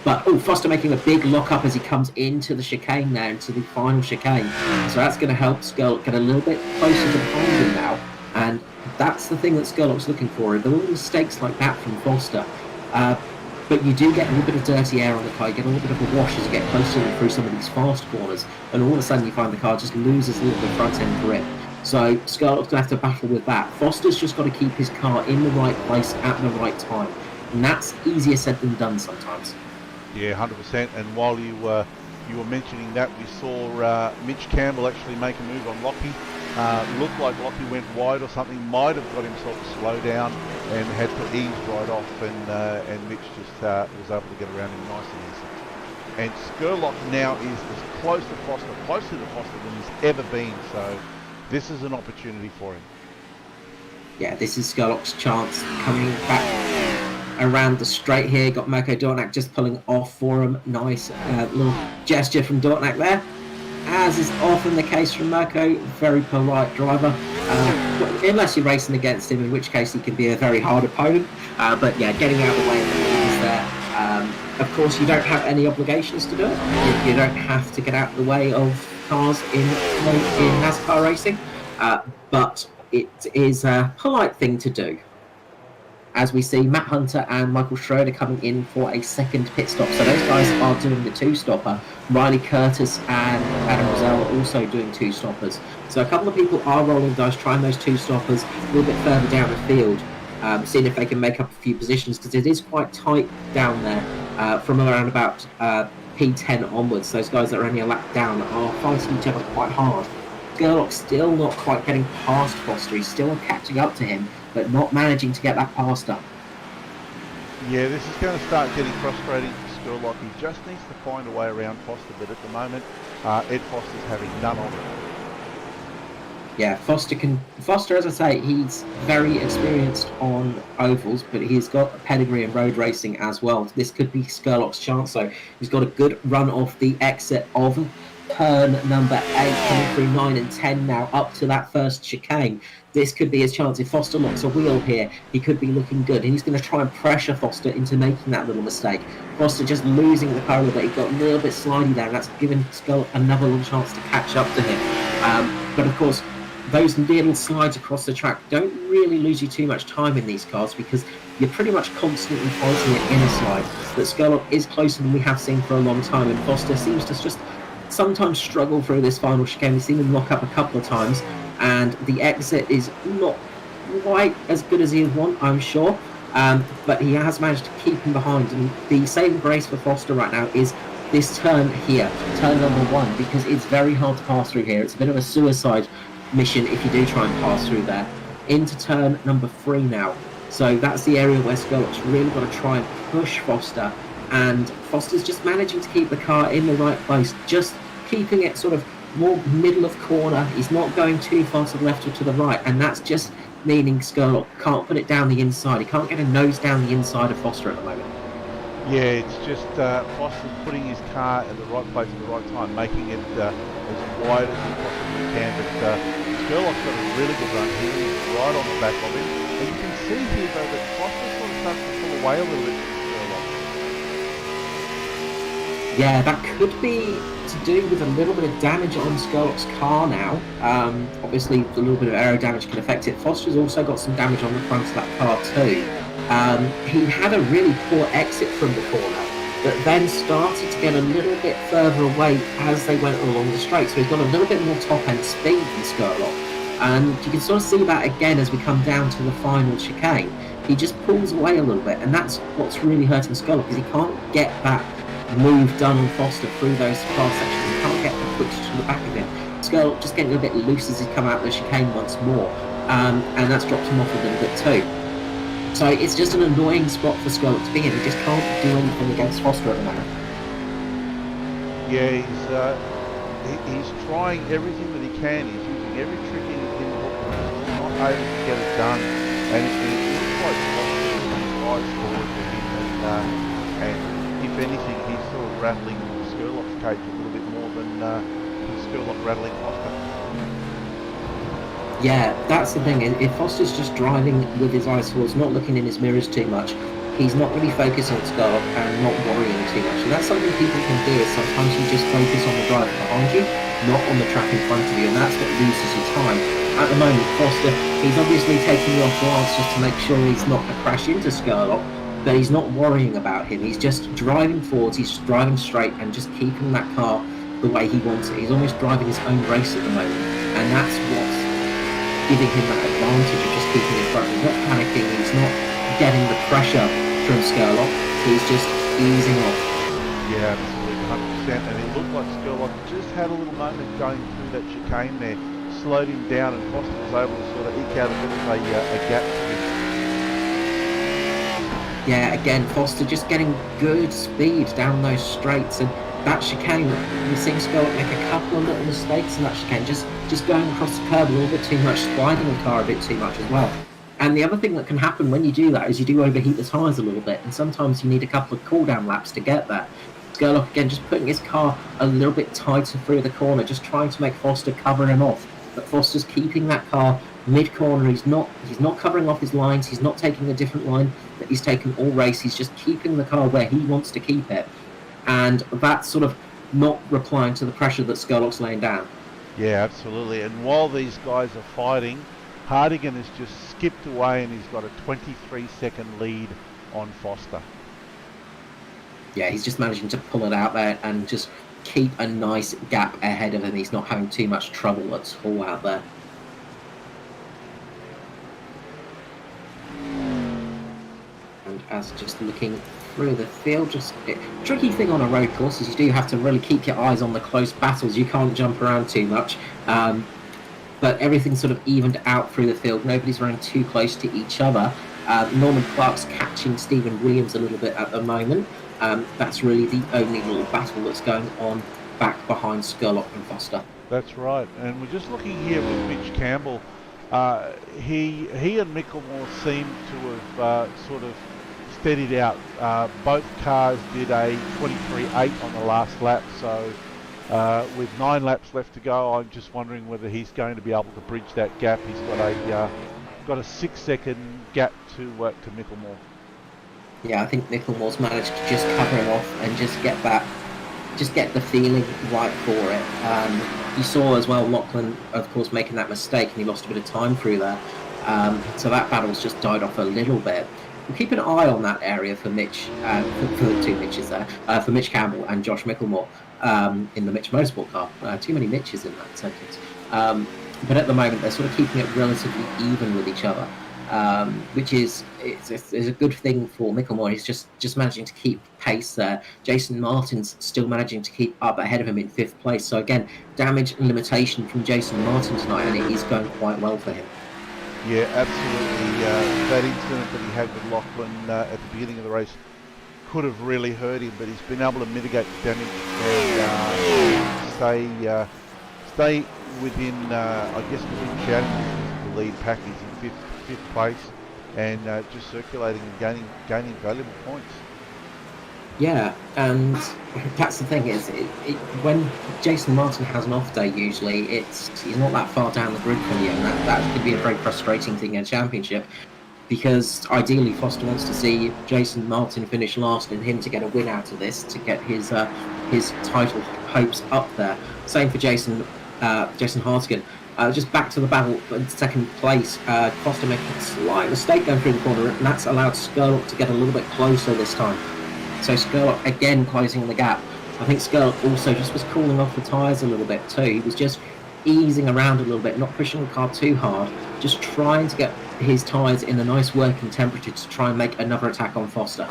But Foster making a big lock up as he comes into the chicane now, into the final chicane. So that's going to help Skurlock get a little bit closer to behind him now. And that's the thing that Skurlock's looking for. There are all mistakes like that from Foster. But you do get a little bit of dirty air on the car. You get a little bit of a wash as you get closer through some of these fast corners. And all of a sudden you find the car just loses a little bit of front end grip. So Skurlock's going to have to battle with that. Foster's just got to keep his car in the right place at the right time. And that's easier said than done sometimes. Yeah, 100%. And while you were mentioning that, we saw Mitch Campbell actually make a move on Lockie. Looked like Lockie went wide or something, might have got himself to slow down and had to ease right off, and Mitch just was able to get around him nice and easy. And Skurlock now is as closer to Foster than he's ever been, so this is an opportunity for him. Yeah, this is Skurlock's chance coming back around the straight here. Got Mirko Dornak just pulling off for him. Nice little gesture from Dornak there. As is often the case from Mirko, very polite driver. Unless you're racing against him, in which case he can be a very hard opponent. But yeah, getting out of the way is there. Of course, you don't have any obligations to do it. You don't have to get out of the way of cars in NASCAR racing. But it is a polite thing to do. As we see Matt Hunter and Michael Schroeder coming in for a second pit stop. So those guys are doing the two-stopper. Riley Curtis and Adam Roval are also doing two-stoppers. So a couple of people are rolling dice, trying those two-stoppers a little bit further down the field, seeing if they can make up a few positions, because it is quite tight down there from around about P10 onwards. Those guys that are only a lap down are fighting each other quite hard. Skurlock still not quite getting past Foster. He's still catching up to him, but not managing to get that past up. Yeah, this is going to start getting frustrating for Skurlock. He just needs to find a way around Foster, but at the moment, Ed Foster's having none of it. Yeah, Foster, as I say, he's very experienced on ovals, but he's got a pedigree in road racing as well. This could be Skurlock's chance, so he's got a good run off the exit of turn number 8, coming through 9 and 10 now, up to that first chicane. This could be his chance. If Foster locks a wheel here, he could be looking good. And he's going to try and pressure Foster into making that little mistake. Foster just losing the car a little bit. He got a little bit slidey there, and that's given Skurlock another little chance to catch up to him. But of course, those little slides across the track don't really lose you too much time in these cars, because you're pretty much constantly fighting an inner slide. But Skurlock is closer than we have seen for a long time, and Foster seems to just sometimes struggle through this final chicane. We've seen him lock up a couple of times, and the exit is not quite as good as he'd want, I'm sure, but he has managed to keep him behind. And the saving grace for Foster right now is this turn here, turn number 1, because it's very hard to pass through here. It's a bit of a suicide mission if you do try and pass through there. Into turn number 3 now, so that's the area where Skurlock's really got to try and push Foster, and Foster's just managing to keep the car in the right place, just keeping it sort of more middle of corner. He's not going too far to the left or to the right, and that's just meaning Skurlock can't put it down the inside. He can't get a nose down the inside of Foster at the moment. Yeah, it's just Foster's putting his car at the right place at the right time, making it as wide as he possibly can. But Skurlock's got a really good run here. He's right on the back of him. And you can see here, though, that Foster sort of starts to pull away a little bit from Skurlock. Yeah, that could be to do with a little bit of damage on Skurlock's car now. Obviously, a little bit of aero damage can affect it. Foster's also got some damage on the front of that car too. He had a really poor exit from the corner, but then started to get a little bit further away as they went along the straight. So he's got a little bit more top-end speed than Skurlock. And you can sort of see that again as we come down to the final chicane. He just pulls away a little bit, and that's what's really hurting Skurlock, because he can't get that move done on Foster through those fast sections. He can't get the footage to the back of him. Skurlock just getting a bit loose as he's come out of the chicane once more, and that's dropped him off a little bit too. So it's just an annoying spot for Skurlock to be in. He just can't do anything against Foster at the moment. Yeah, he's trying everything that he can. He's using every trick in the book, but he's not able to get it done. And it looks like Foster is right forward with him, and if anything, he's sort of rattling Skurlock's cage a little bit more than Skurlock rattling Foster. Yeah, that's the thing. If Foster's just driving with his eyes forwards, not looking in his mirrors too much, he's not really focusing on Skurlock and not worrying too much. And that's something people can do, is sometimes you just focus on the driver behind you, not on the track in front of you, and that's what loses you time. At the moment, Foster, he's obviously taking you off glance just to make sure he's not going to crash into Skurlock, but he's not worrying about him. He's just driving forwards, he's just driving straight and just keeping that car the way he wants it. He's almost driving his own race at the moment, and that's what's giving him that advantage of just keeping in front. He's not panicking, he's not getting the pressure from Skurlock, he's just easing off. Yeah, absolutely, 100%. And it looked like Skurlock just had a little moment going through that chicane there. slowed him down, and Foster was able to sort of eke out a bit of a gap to him. Yeah, again, Foster just getting good speed down those straights, and that chicane, we've seen Skurlock make a couple of little mistakes in that chicane, just going across the curb a little bit too much, sliding the car a bit too much as well. And the other thing that can happen when you do that is you do overheat the tyres a little bit, and sometimes you need a couple of cool-down laps to get there. Skurlock, again, just putting his car a little bit tighter through the corner, just trying to make Foster cover him off. But Foster's keeping that car mid-corner. He's not covering off his lines. He's not taking a different line that he's taken all race. He's just keeping the car where he wants to keep it. And that's sort of not replying to the pressure that Skurlock's laying down. Yeah, absolutely. And while these guys are fighting, Hardigan has just skipped away and he's got a 23-second lead on Foster. Yeah, he's just managing to pull it out there and just keep a nice gap ahead of him. He's not having too much trouble at all out there. And as just looking through the field, tricky thing on a road course is you do have to really keep your eyes on the close battles. You can't jump around too much. But everything's sort of evened out through the field. Nobody's running too close to each other. Norman Clark's catching Stephen Williams a little bit at the moment. That's really the only little battle that's going on back behind Skurlock and Foster. That's right. And we're just looking here with Mitch Campbell. He and Mickelmore seem to have sort of steadied out. Both cars did a 23.8 on the last lap, so with 9 laps left to go, I'm just wondering whether he's going to be able to bridge that gap. He's got a 6-second gap to Mickelmore. Yeah, I think Mickelmore's managed to just cover him off and just get the feeling right for it. You saw as well Lachlan, of course, making that mistake, and he lost a bit of time through there. So that battle's just died off a little bit. We'll keep an eye on that area for Mitch, for the two Mitches there, for Mitch Campbell and Josh Mickelmore in the Mitch Motorsport car. Too many Mitches in that sentence. But at the moment, they're sort of keeping it relatively even with each other, which is a good thing for Mickelmore. He's just managing to keep pace there. Jason Martin's still managing to keep up ahead of him in 5th place. So again, damage and limitation from Jason Martin tonight, and it is going quite well for him. Yeah, absolutely. That incident that he had with Lachlan at the beginning of the race could have really hurt him, but he's been able to mitigate the damage and stay within, I guess, within shouting distance of the lead pack. He's in fifth place and just circulating and gaining valuable points. Yeah, and that's the thing is, when Jason Martin has an off day, usually he's not that far down the grid from you, and that could be a very frustrating thing in a championship, because ideally Foster wants to see Jason Martin finish last and him to get a win out of this, to get his title hopes up there. Same for Jason Hartigan. Just back to the battle in 2nd place. Foster making a slight mistake going through the corner, and that's allowed Skurlock to get a little bit closer this time. So Skurlock again closing the gap. I think Skurlock also just was cooling off the tyres a little bit too. He was just easing around a little bit, not pushing the car too hard, just trying to get his tyres in a nice working temperature to try and make another attack on Foster.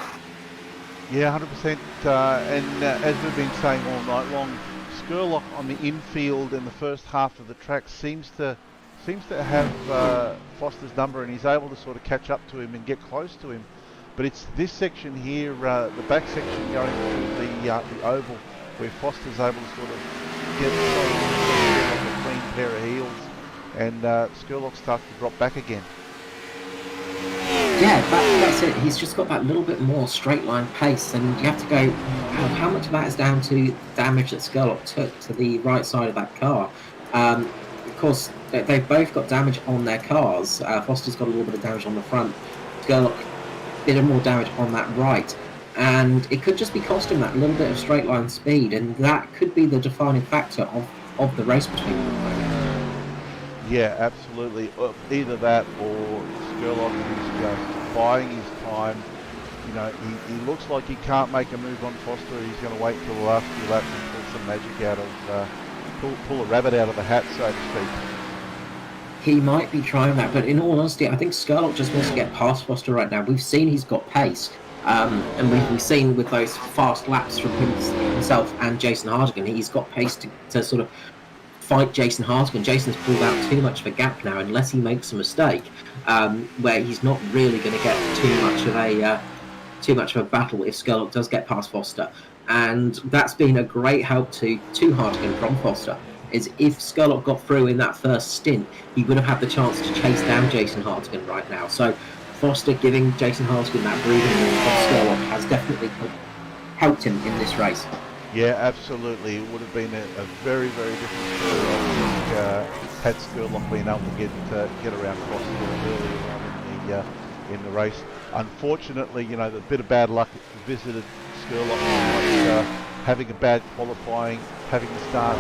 Yeah, 100%. And as we've been saying all night long, Skurlock on the infield in the first half of the track seems to have Foster's number, and he's able to sort of catch up to him and get close to him. But it's this section here, the back section going through the oval, where Foster's able to sort of get a clean pair of heels, and Skurlock starts to drop back again. Yeah, that's it. He's just got that little bit more straight line pace, and you have to go, how much of that is down to damage that Skurlock took to the right side of that car? Of course, they've both got damage on their cars. Foster's got a little bit of damage on the front. Skurlock bit of more damage on that right, and it could just be costing that little bit of straight line speed, and that could be the defining factor of the race between them. Yeah, absolutely. Either that or Skurlock is just buying his time. You know, he looks like he can't make a move on Foster. He's going to wait till the last few laps and pull some magic out of, pull a rabbit out of the hat, so to speak. He might be trying that, but in all honesty, I think Skurlock just wants to get past Foster right now. We've seen he's got pace, and we've seen with those fast laps from himself and Jason Hardigan, he's got pace to sort of fight Jason Hartigan. Jason's pulled out too much of a gap now, unless he makes a mistake, where he's not really going to get too much of a battle if Skurlock does get past Foster. And that's been a great help to Hartigan from Foster. Is if Skurlock got through in that first stint, he would have had the chance to chase down Jason Hartigan right now. So Foster giving Jason Hartigan that breathing room from Skurlock has definitely helped him in this race. Yeah, absolutely. It would have been a very, very different story, I think, had Skurlock been able to get around Foster earlier on in the race. Unfortunately, you know, the bit of bad luck visited Skurlock tonight, having a bad qualifying, having to start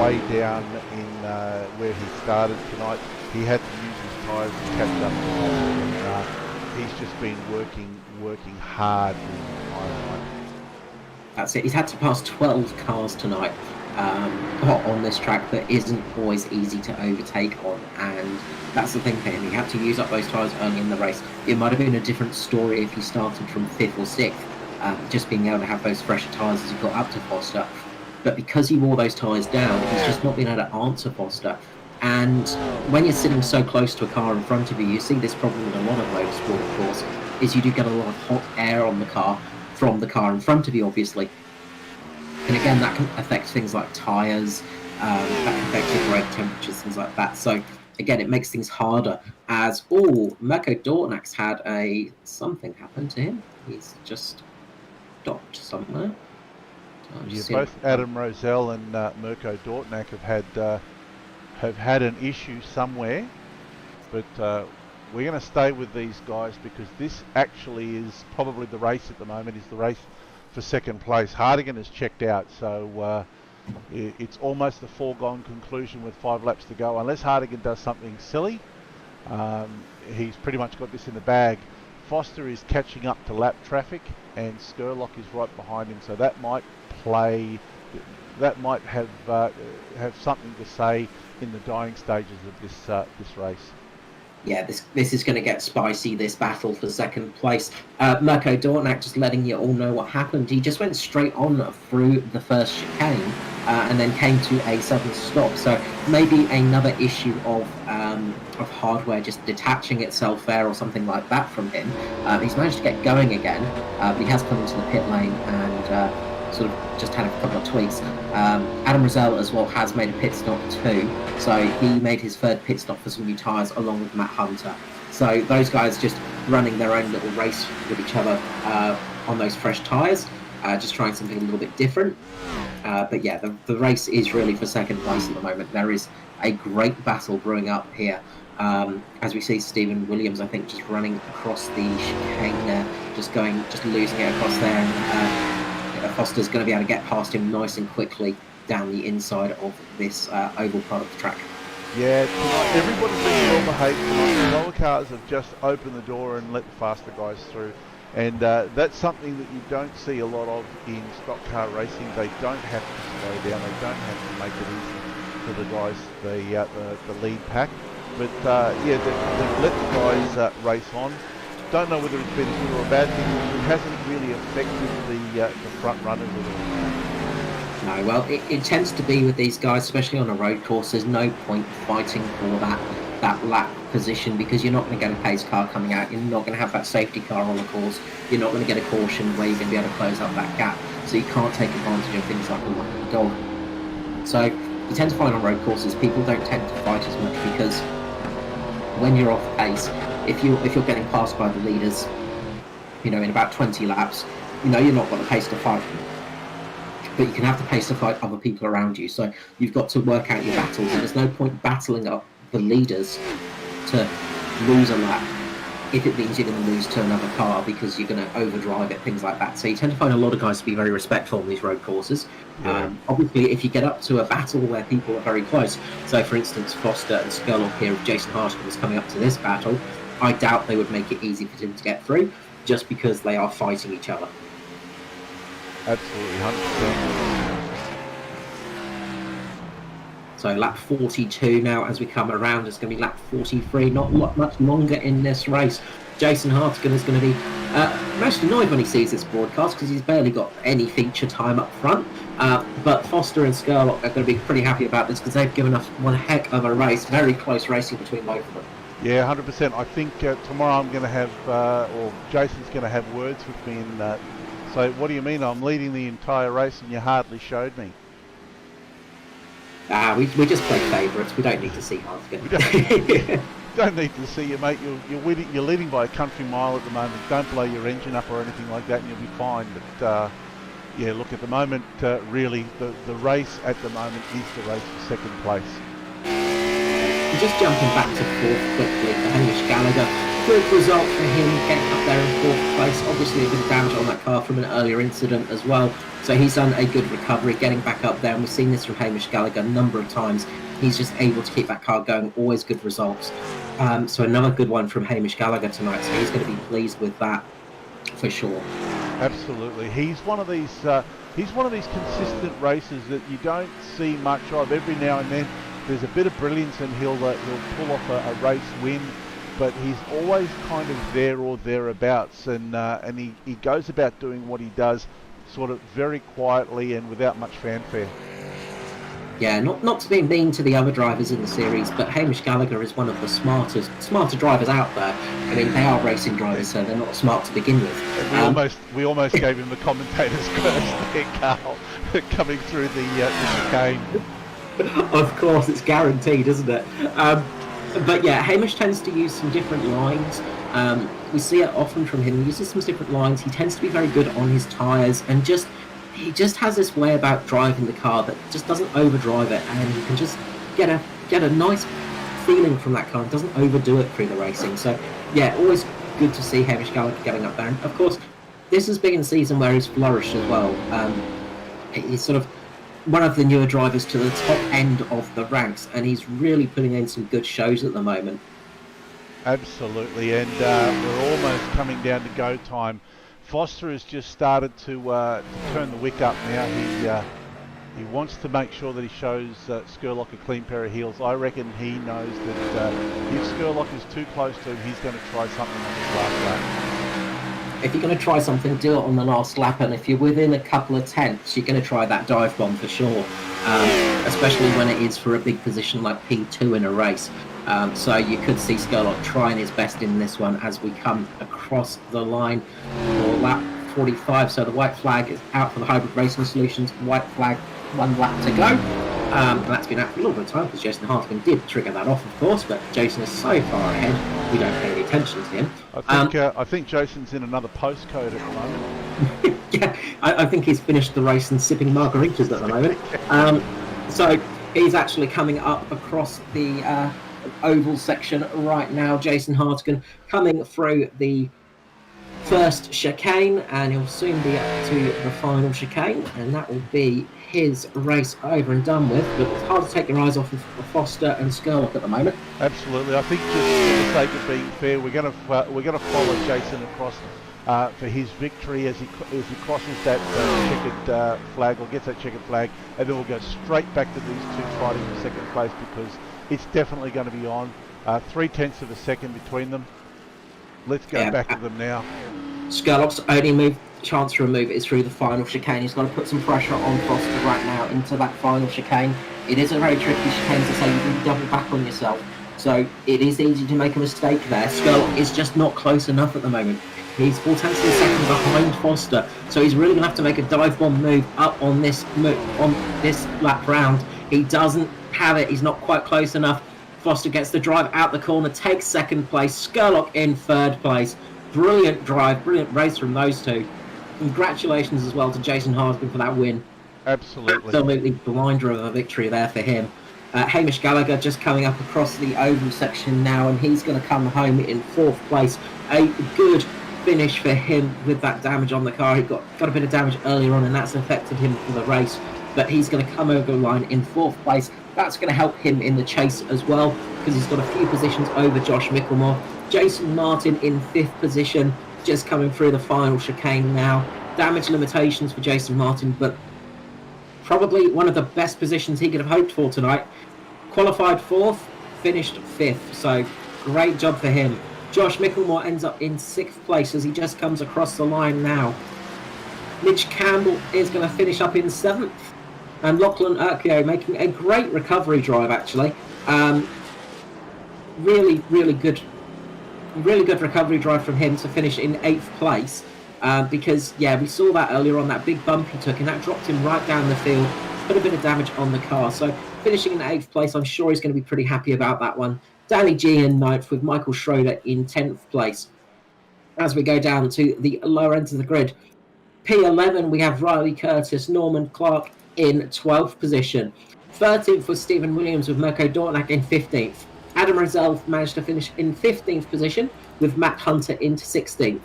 way down in where he started tonight. He had to use his tyres to catch up to Foster, and he's just been working hard in the tyre tonight. That's it. He's had to pass 12 cars tonight on this track that isn't always easy to overtake on, and that's the thing for him. He had to use up those tyres early in the race. It might have been a different story if he started from 5th or 6th, just being able to have those fresher tyres as he got up to Foster. But because he wore those tyres down, he's just not been able to answer Foster. And when you're sitting so close to a car in front of you, you see this problem with a lot of motorsport, of course, is you do get a lot of hot air on the car from the car in front of you, obviously. And again, that can affect things like tyres, that can affect your brake temperatures, things like that. So again, it makes things harder as, Mirko Dornak's had something happen to him. He's just stopped somewhere. Both Adam Rosell and Mirko Dornak have had an issue somewhere, but we're going to stay with these guys because this actually is probably the race at the moment, is the race for second place. Hartigan has checked out, so it's almost a foregone conclusion with 5 laps to go. Unless Hartigan does something silly, he's pretty much got this in the bag. Foster is catching up to lap traffic, and Skurlock is right behind him, so that might have something to say in the dying stages of this race. Yeah, this is going to get spicy, this battle for second place. Mirko Dornak, just letting you all know what happened. He just went straight on through the first chicane and then came to a sudden stop. So maybe another issue of hardware just detaching itself there or something like that from him. He's managed to get going again, but he has come into the pit lane and sort of just had a couple of tweaks. Adam Rosell as well has made a pit stop too, so he made his third pit stop for some new tyres along with Matt Hunter. So those guys just running their own little race with each other on those fresh tyres, just trying something a little bit different. But yeah, the race is really for second place at the moment. There is a great battle brewing up here. As we see Stephen Williams, I think, just running across the chicane there, just losing it across there, and Foster's going to be able to get past him nice and quickly down the inside of this oval part of the track. Yeah, tonight everybody's been well behaved tonight. The lower cars have just opened the door and let the faster guys through, and that's something that you don't see a lot of in stock car racing. They don't have to slow down, they don't have to make it easy for the guys, the lead pack. But they've let the guys race on. Don't know whether it's been a good or a bad thing. It hasn't really affected the front runners at all. No, well, it tends to be with these guys, especially on a road course. There's no point fighting for that lap position because you're not going to get a pace car coming out. You're not going to have that safety car on the course. You're not going to get a caution where you're going to be able to close up that gap. So you can't take advantage of things like a lucky dog. So you tend to find on road courses, people don't tend to fight as much because when you're off pace, if you're getting passed by the leaders, in about 20 laps, you're not got the pace to fight them. But you can have the pace to fight other people around you. So you've got to work out your battles, and there's no point battling up the leaders to lose a lap if it means you're going to lose to another car because you're going to overdrive it, things like that. So you tend to find a lot of guys to be very respectful on these road courses. Yeah. Obviously, if you get up to a battle where people are very close, so for instance, Foster and Skurlock here, if Jason Hartigan was coming up to this battle, I doubt they would make it easy for him to get through just because they are fighting each other. Absolutely, 100%. So lap 42 now as we come around. It's going to be lap 43. Not much longer in this race. Jason Hartigan is going to be most annoyed when he sees this broadcast because he's barely got any feature time up front. But Foster and Skurlock are going to be pretty happy about this because they've given us one heck of a race. Very close racing between both of them. Yeah, 100%. I think tomorrow I'm going to have, or Jason's going to have words with me. And so, what do you mean? I'm leading the entire race and you hardly showed me. We just play favourites. We don't need to see Hartigan. Don't need to see you, mate. You're leading by a country mile at the moment. Don't blow your engine up or anything like that, and you'll be fine. But yeah, look, at the moment, really, the race at the moment is the race for second place. Just jumping back to fourth quickly for Hamish Gallagher. Good result for him, getting up there in fourth place. Obviously a bit of damage on that car from an earlier incident as well. So he's done a good recovery, getting back up there. And we've seen this from Hamish Gallagher a number of times. He's just able to keep that car going, always good results. So another good one from Hamish Gallagher tonight. So he's going to be pleased with that for sure. Absolutely. He's one of these consistent racers that you don't see much of. Every now and then there's a bit of brilliance and he'll pull off a race win, but he's always kind of there or thereabouts, and he goes about doing what he does sort of very quietly and without much fanfare. Yeah, not to be mean to the other drivers in the series, but Hamish Gallagher is one of the smarter drivers out there. I mean, they are racing drivers, so they're not smart to begin with. We almost gave him the commentator's curse there, Carl, coming through the chicane. Of course, it's guaranteed, isn't it? But yeah, Hamish tends to use some different lines. We see it often from him. He uses some different lines. He tends to be very good on his tyres, and he just has this way about driving the car that just doesn't overdrive it, and you can just get a nice feeling from that car and doesn't overdo it through the racing. So yeah, always good to see Hamish Gallagher getting up there. And of course, this has been a season where he's flourished as well. He's sort of one of the newer drivers to the top end of the ranks, and he's really putting in some good shows at the moment. Absolutely, and we're almost coming down to go time. Foster has just started to turn the wick up now. He wants to make sure that he shows Skurlock a clean pair of heels. I reckon he knows that if Skurlock is too close to him, he's going to try something on his last lap. If you're going to try something, do it on the last lap, and if you're within a couple of tenths, you're going to try that dive bomb for sure, especially when it is for a big position like P2 in a race. So you could see Skurlock trying his best in this one as we come across the line for lap 45. So the white flag is out for the Hybrid Racing Solutions. White flag, 1 lap to go. And that's been out for a little bit of time because Jason Hartigan did trigger that off, of course, but Jason is so far ahead, we don't pay any attention to him. I think Jason's in another postcode at the moment. Yeah, I think he's finished the race and sipping margaritas at the moment. So he's actually coming up across the oval section right now. Jason Hartigan coming through the first chicane, and he'll soon be up to the final chicane, and that will be his race over and done with. But it's hard to take your eyes off of Foster and Skurlock at the moment. Absolutely, I think just for the sake of being fair, we're going to follow Jason across for his victory as he crosses that checkered flag, or gets that checkered flag, and then we'll go straight back to these two fighting for second place, because it's definitely going to be on. 0.3 of a second between them. Let's go back to them now. Skurlock's only chance to remove is through the final chicane. He's got to put some pressure on Foster right now into that final chicane. It is a very tricky chicane to say. You can double back on yourself, so it is easy to make a mistake there. Skurlock is just not close enough at the moment. He's 0.4 of a second behind Foster, so he's really going to have to make a dive bomb move up on this lap round. He doesn't have it. He's not quite close enough. Foster gets the drive out the corner, takes second place. Skurlock in third place. Brilliant drive, brilliant race from those two. Congratulations as well to Jason Hartigan for that win. Absolutely blinder of a victory there for him. Hamish Gallagher just coming up across the oval section now, and he's going to come home in fourth place. A good finish for him with that damage on the car. He got a bit of damage earlier on, and that's affected him for the race. But he's going to come over the line in fourth place. That's going to help him in the chase as well, because he's got a few positions over Josh Mickelmore. Jason Martin in fifth position, just coming through the final chicane now. Damage limitations for Jason Martin, but probably one of the best positions he could have hoped for tonight. Qualified fourth, finished fifth, so great job for him. Josh Micklemore ends up in 6th place as he just comes across the line now. Mitch Campbell is going to finish up in 7th. And Lachlan Urquio making a great recovery drive, actually. Really, really good recovery drive from him to finish in 8th place. Because, yeah, we saw that earlier on, that big bump he took, and that dropped him right down the field, put a bit of damage on the car. So finishing in 8th place, I'm sure he's going to be pretty happy about that one. Danny G in 9th with Michael Schroeder in 10th place. As we go down to the lower end of the grid, P11, we have Riley Curtis, Norman Clark in 12th position. 13th was Stephen Williams with Mirko Dornak in 15th. Adam Rozelle managed to finish in 15th position with Matt Hunter in 16th.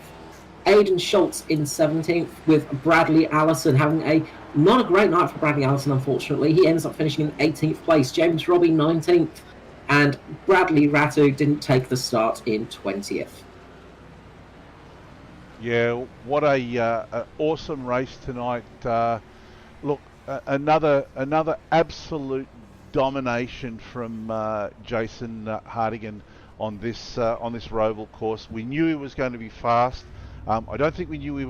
Aidan Schultz in 17th with Bradley Allison having not a great night for Bradley Allison, unfortunately. He ends up finishing in 18th place. James Robbie 19th. And Bradley Ratu didn't take the start in 20th. Yeah, what a awesome race tonight. Look, another absolute domination from Jason Hardigan on this Roval course. We knew he was going to be fast. I don't think we knew he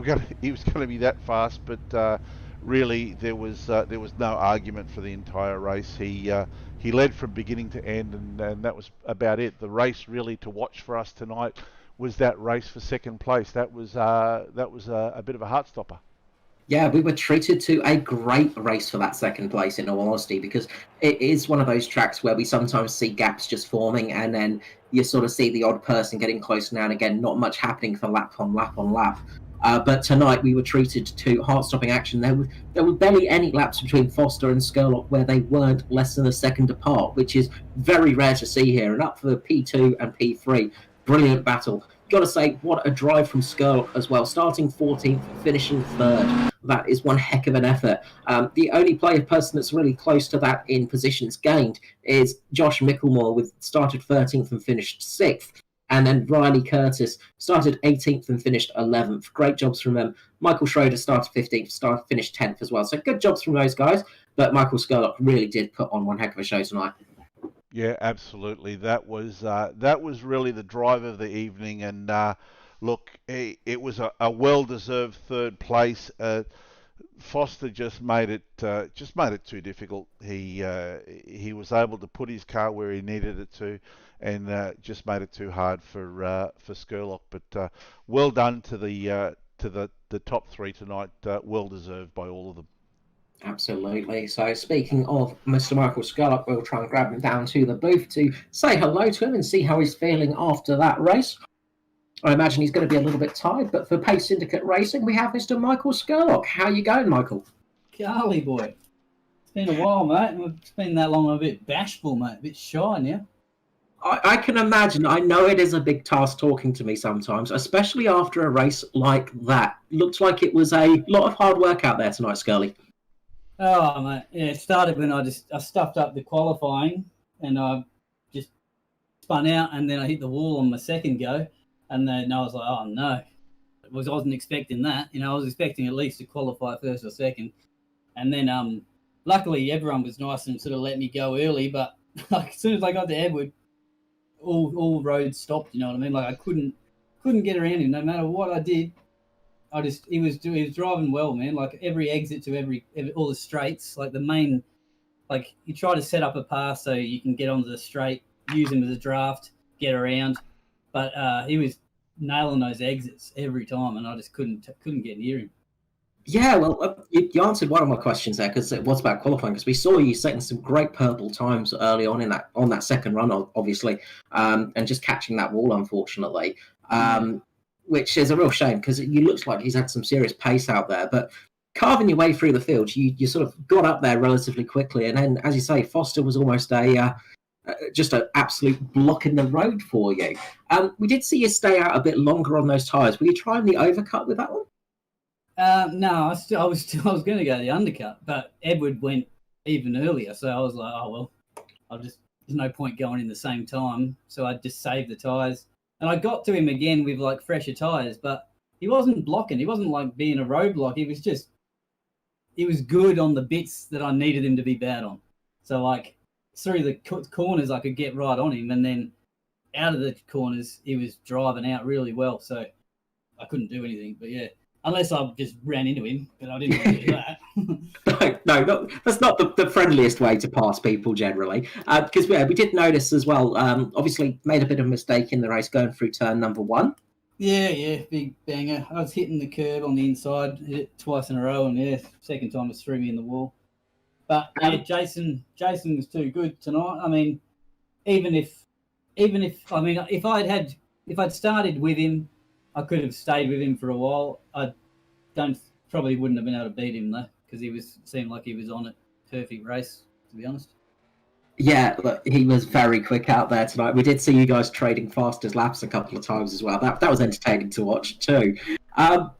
was going to be that fast, but really there was no argument for the entire race. He led from beginning to end, and that was about it. The race really to watch for us tonight was that race for second place. That was a bit of a heart stopper. Yeah, we were treated to a great race for that second place, in all honesty, because it is one of those tracks where we sometimes see gaps just forming, and then you sort of see the odd person getting close now and again, not much happening for lap on lap on lap. But tonight we were treated to heart-stopping action. There were barely any laps between Foster and Skurlock where they weren't less than a second apart, which is very rare to see here. And up for the P2 and P3, brilliant battle. Got to say, what a drive from Skurlock as well, starting 14th, finishing 3rd. That is one heck of an effort. The only person that's really close to that in positions gained is Josh Micklemore, with started 13th and finished 6th. And then Riley Curtis started 18th and finished 11th. Great jobs from them. Michael Schroeder started 15th, finished 10th as well. So good jobs from those guys. But Michael Skurlock really did put on one heck of a show tonight. Yeah, absolutely. That was really the drive of the evening. And look, it was a well-deserved 3rd place. Foster just made it too difficult. He was able to put his car where he needed it to, and just made it too hard for Skurlock. But well done to the top 3 tonight. Well deserved by all of them. Absolutely. So speaking of Mr. Michael Skurlock, we'll try and grab him down to the booth to say hello to him and see how he's feeling after that race. I imagine he's going to be a little bit tired, but for Pace Syndicate Racing, we have Mr. Michael Skurlock. How are you going, Michael? Golly, boy. It's been a while, mate. It's been that long, I'm a bit bashful, mate. A bit shy now. I can imagine. I know it is a big task talking to me sometimes, especially after a race like that. Looks like it was a lot of hard work out there tonight, Skurly. Oh, mate. Yeah, it started when I stuffed up the qualifying and I just spun out and then I hit the wall on my second go. And then I was like, oh, no. I wasn't expecting that. I was expecting at least to qualify first or second. And then luckily everyone was nice and sort of let me go early. But like, as soon as I got to Edward, all roads stopped, you know what I mean? Like I couldn't get around him no matter what I did. He was driving well, man. Like every exit to every all the straights, like the main, like you try to set up a path so you can get onto the straight, use him as a draft, get around. But he was nailing those exits every time, and I just couldn't get near him. Yeah, well, you answered one of my questions there because it was about qualifying. Because we saw you setting some great purple times early on on that second run, obviously, and just catching that wall, unfortunately, which is a real shame because it looks like he's had some serious pace out there. But carving your way through the field, you sort of got up there relatively quickly, and then, as you say, Foster was almost just an absolute block in the road for you. We did see you stay out a bit longer on those tyres. Were you trying the overcut with that one? No, I was going to go the undercut, but Edward went even earlier, so I was like, oh well, there's no point going in the same time, so I just saved the tyres, and I got to him again with like fresher tyres, but he wasn't blocking. He wasn't like being a roadblock. He was good on the bits that I needed him to be bad on. So like through the corners, I could get right on him, and then out of the corners, he was driving out really well. So I couldn't do anything. But yeah, unless I just ran into him, but I didn't want to do that. No, that's not the friendliest way to pass people generally. Because we did notice as well, obviously made a bit of a mistake in the race going through turn number 1. Yeah, big banger. I was hitting the curb on the inside, hit it twice in a row, and yeah, second time it threw me in the wall. But yeah, Jason was too good tonight. I mean, even if if I'd started with him, I could have stayed with him for a while. Probably wouldn't have been able to beat him though, because seemed like he was on it. Perfect race, to be honest. Yeah, look, he was very quick out there tonight. We did see you guys trading fastest laps a couple of times as well. That was entertaining to watch too. I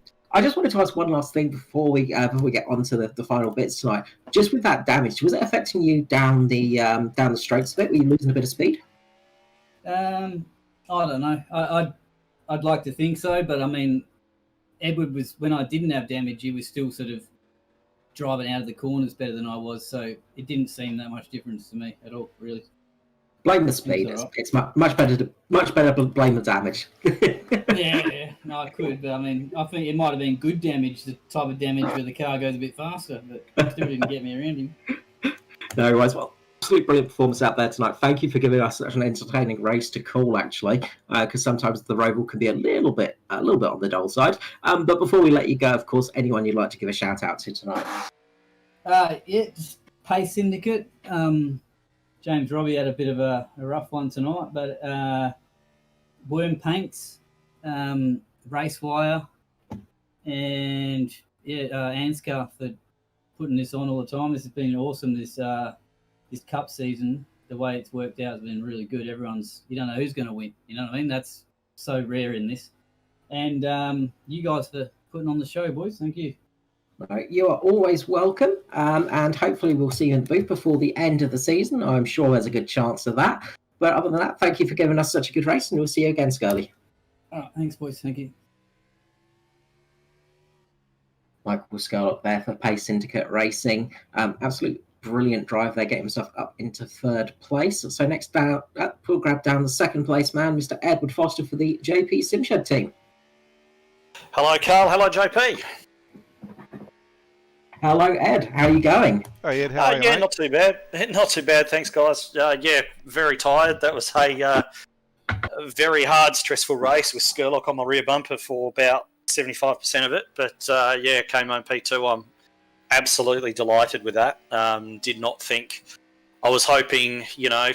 just wanted to ask one last thing before we get on to the final bits tonight. Just with that damage, was it affecting you down the straights a bit? Were you losing a bit of speed? I don't know. I'd like to think so, but I mean, Edward was, when I didn't have damage, he was still sort of driving out of the corners better than I was, so it didn't seem that much difference to me at all, really. Blame the speed. It's much better to blame the damage. yeah. No, I could, but I mean, I think it might have been good damage, the type of damage where the car goes a bit faster, but it still didn't get me around him. No worries. Well, absolutely brilliant performance out there tonight. Thank you for giving us such an entertaining race to call, actually, because sometimes the Roval can be a little bit on the dull side. But before we let you go, of course, anyone you'd like to give a shout out to tonight? Yeah, just Pace Syndicate. James Robbie had a bit of a rough one tonight, but Worm Paints, Racewire, and ANZCAR for putting this on all the time. This has been awesome. This cup season, the way it's worked out has been really good. You don't know who's going to win. You know what I mean? That's so rare in this. And you guys for putting on the show, boys. Thank you. Right, you are always welcome, and hopefully we'll see you in the booth before the end of the season. I'm sure there's a good chance of that. But other than that, thank you for giving us such a good race, and we'll see you again, Scully. All right, thanks, boys. Thank you. Michael Scarlett there for Pace Syndicate Racing. Absolute brilliant drive there, getting himself up into 3rd place. So next down, we'll grab down the 2nd place man, Mr. Edward Foster for the JP Simshed team. Hello, Carl. Hello, JP. Hello, Ed. How are you going? Hey, Ed. How are you? Yeah, not too bad. Not too bad. Thanks, guys. Yeah, very tired. That was a very hard, stressful race with Skurlock on my rear bumper for about 75% of it. But came home P2. I'm absolutely delighted with that. Did not think. I was hoping,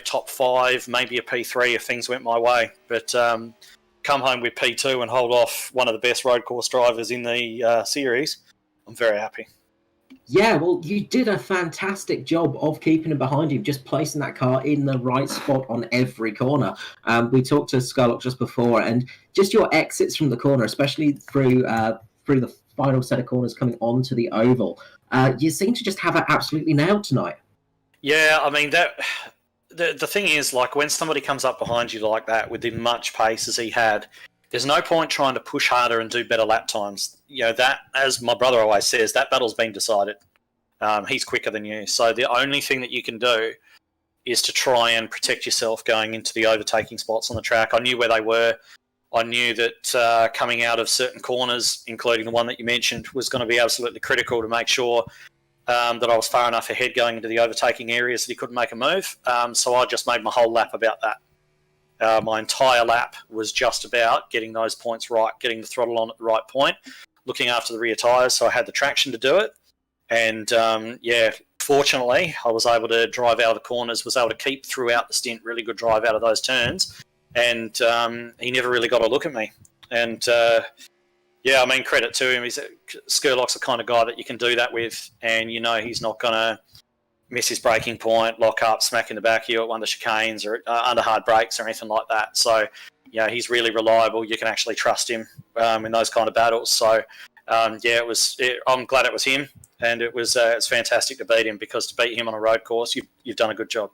top 5, maybe a P3 if things went my way. But come home with P2 and hold off one of the best road course drivers in the series. I'm very happy. Yeah, well, you did a fantastic job of keeping him behind you, just placing that car in the right spot on every corner. We talked to Scarlock just before, and just your exits from the corner, especially through the final set of corners coming onto the oval, you seem to just have it absolutely nailed tonight. Yeah, I mean, the thing is, like, when somebody comes up behind you like that with as much pace as he had, there's no point trying to push harder and do better lap times. That, as my brother always says, that battle's been decided. He's quicker than you. So the only thing that you can do is to try and protect yourself going into the overtaking spots on the track. I knew where they were. I knew that coming out of certain corners, including the one that you mentioned, was going to be absolutely critical to make sure that I was far enough ahead going into the overtaking areas that he couldn't make a move. So I just made my whole lap about that. My entire lap was just about getting those points right, getting the throttle on at the right point, looking after the rear tyres, so I had the traction to do it. And, fortunately, I was able to drive out of the corners, was able to keep throughout the stint, really good drive out of those turns, and he never really got a look at me. And, credit to him. Skurlock's the kind of guy that you can do that with, and he's not going to miss his braking point, lock up, smack in the back of you at one of the chicanes or under hard brakes or anything like that. So, he's really reliable. You can actually trust him in those kind of battles. So, I'm glad it was him, and it's fantastic to beat him, because to beat him on a road course, you've done a good job.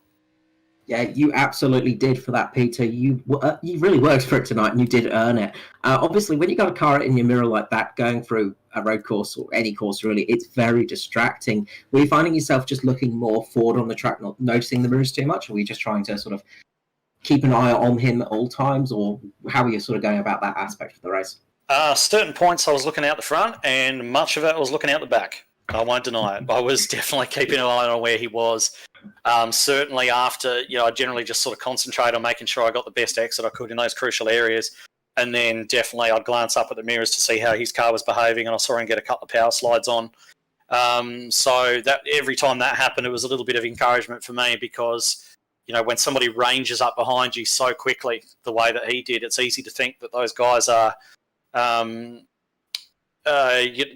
Yeah, you absolutely did for that, Peter. You really worked for it tonight, and you did earn it. Obviously, when you got a car in your mirror like that, going through a road course or any course really, it's very distracting. Were you finding yourself just looking more forward on the track, not noticing the mirrors too much, or were you just trying to sort of keep an eye on him at all times, or how are you sort of going about that aspect of the race? Certain points I was looking out the front, and much of it I was looking out the back. I won't deny it. I was definitely keeping an eye on where he was. Certainly after, I generally just sort of concentrate on making sure I got the best exit I could in those crucial areas. And then definitely I'd glance up at the mirrors to see how his car was behaving, and I saw him get a couple of power slides on. So that every time that happened, it was a little bit of encouragement for me, because when somebody ranges up behind you so quickly the way that he did, it's easy to think that those guys are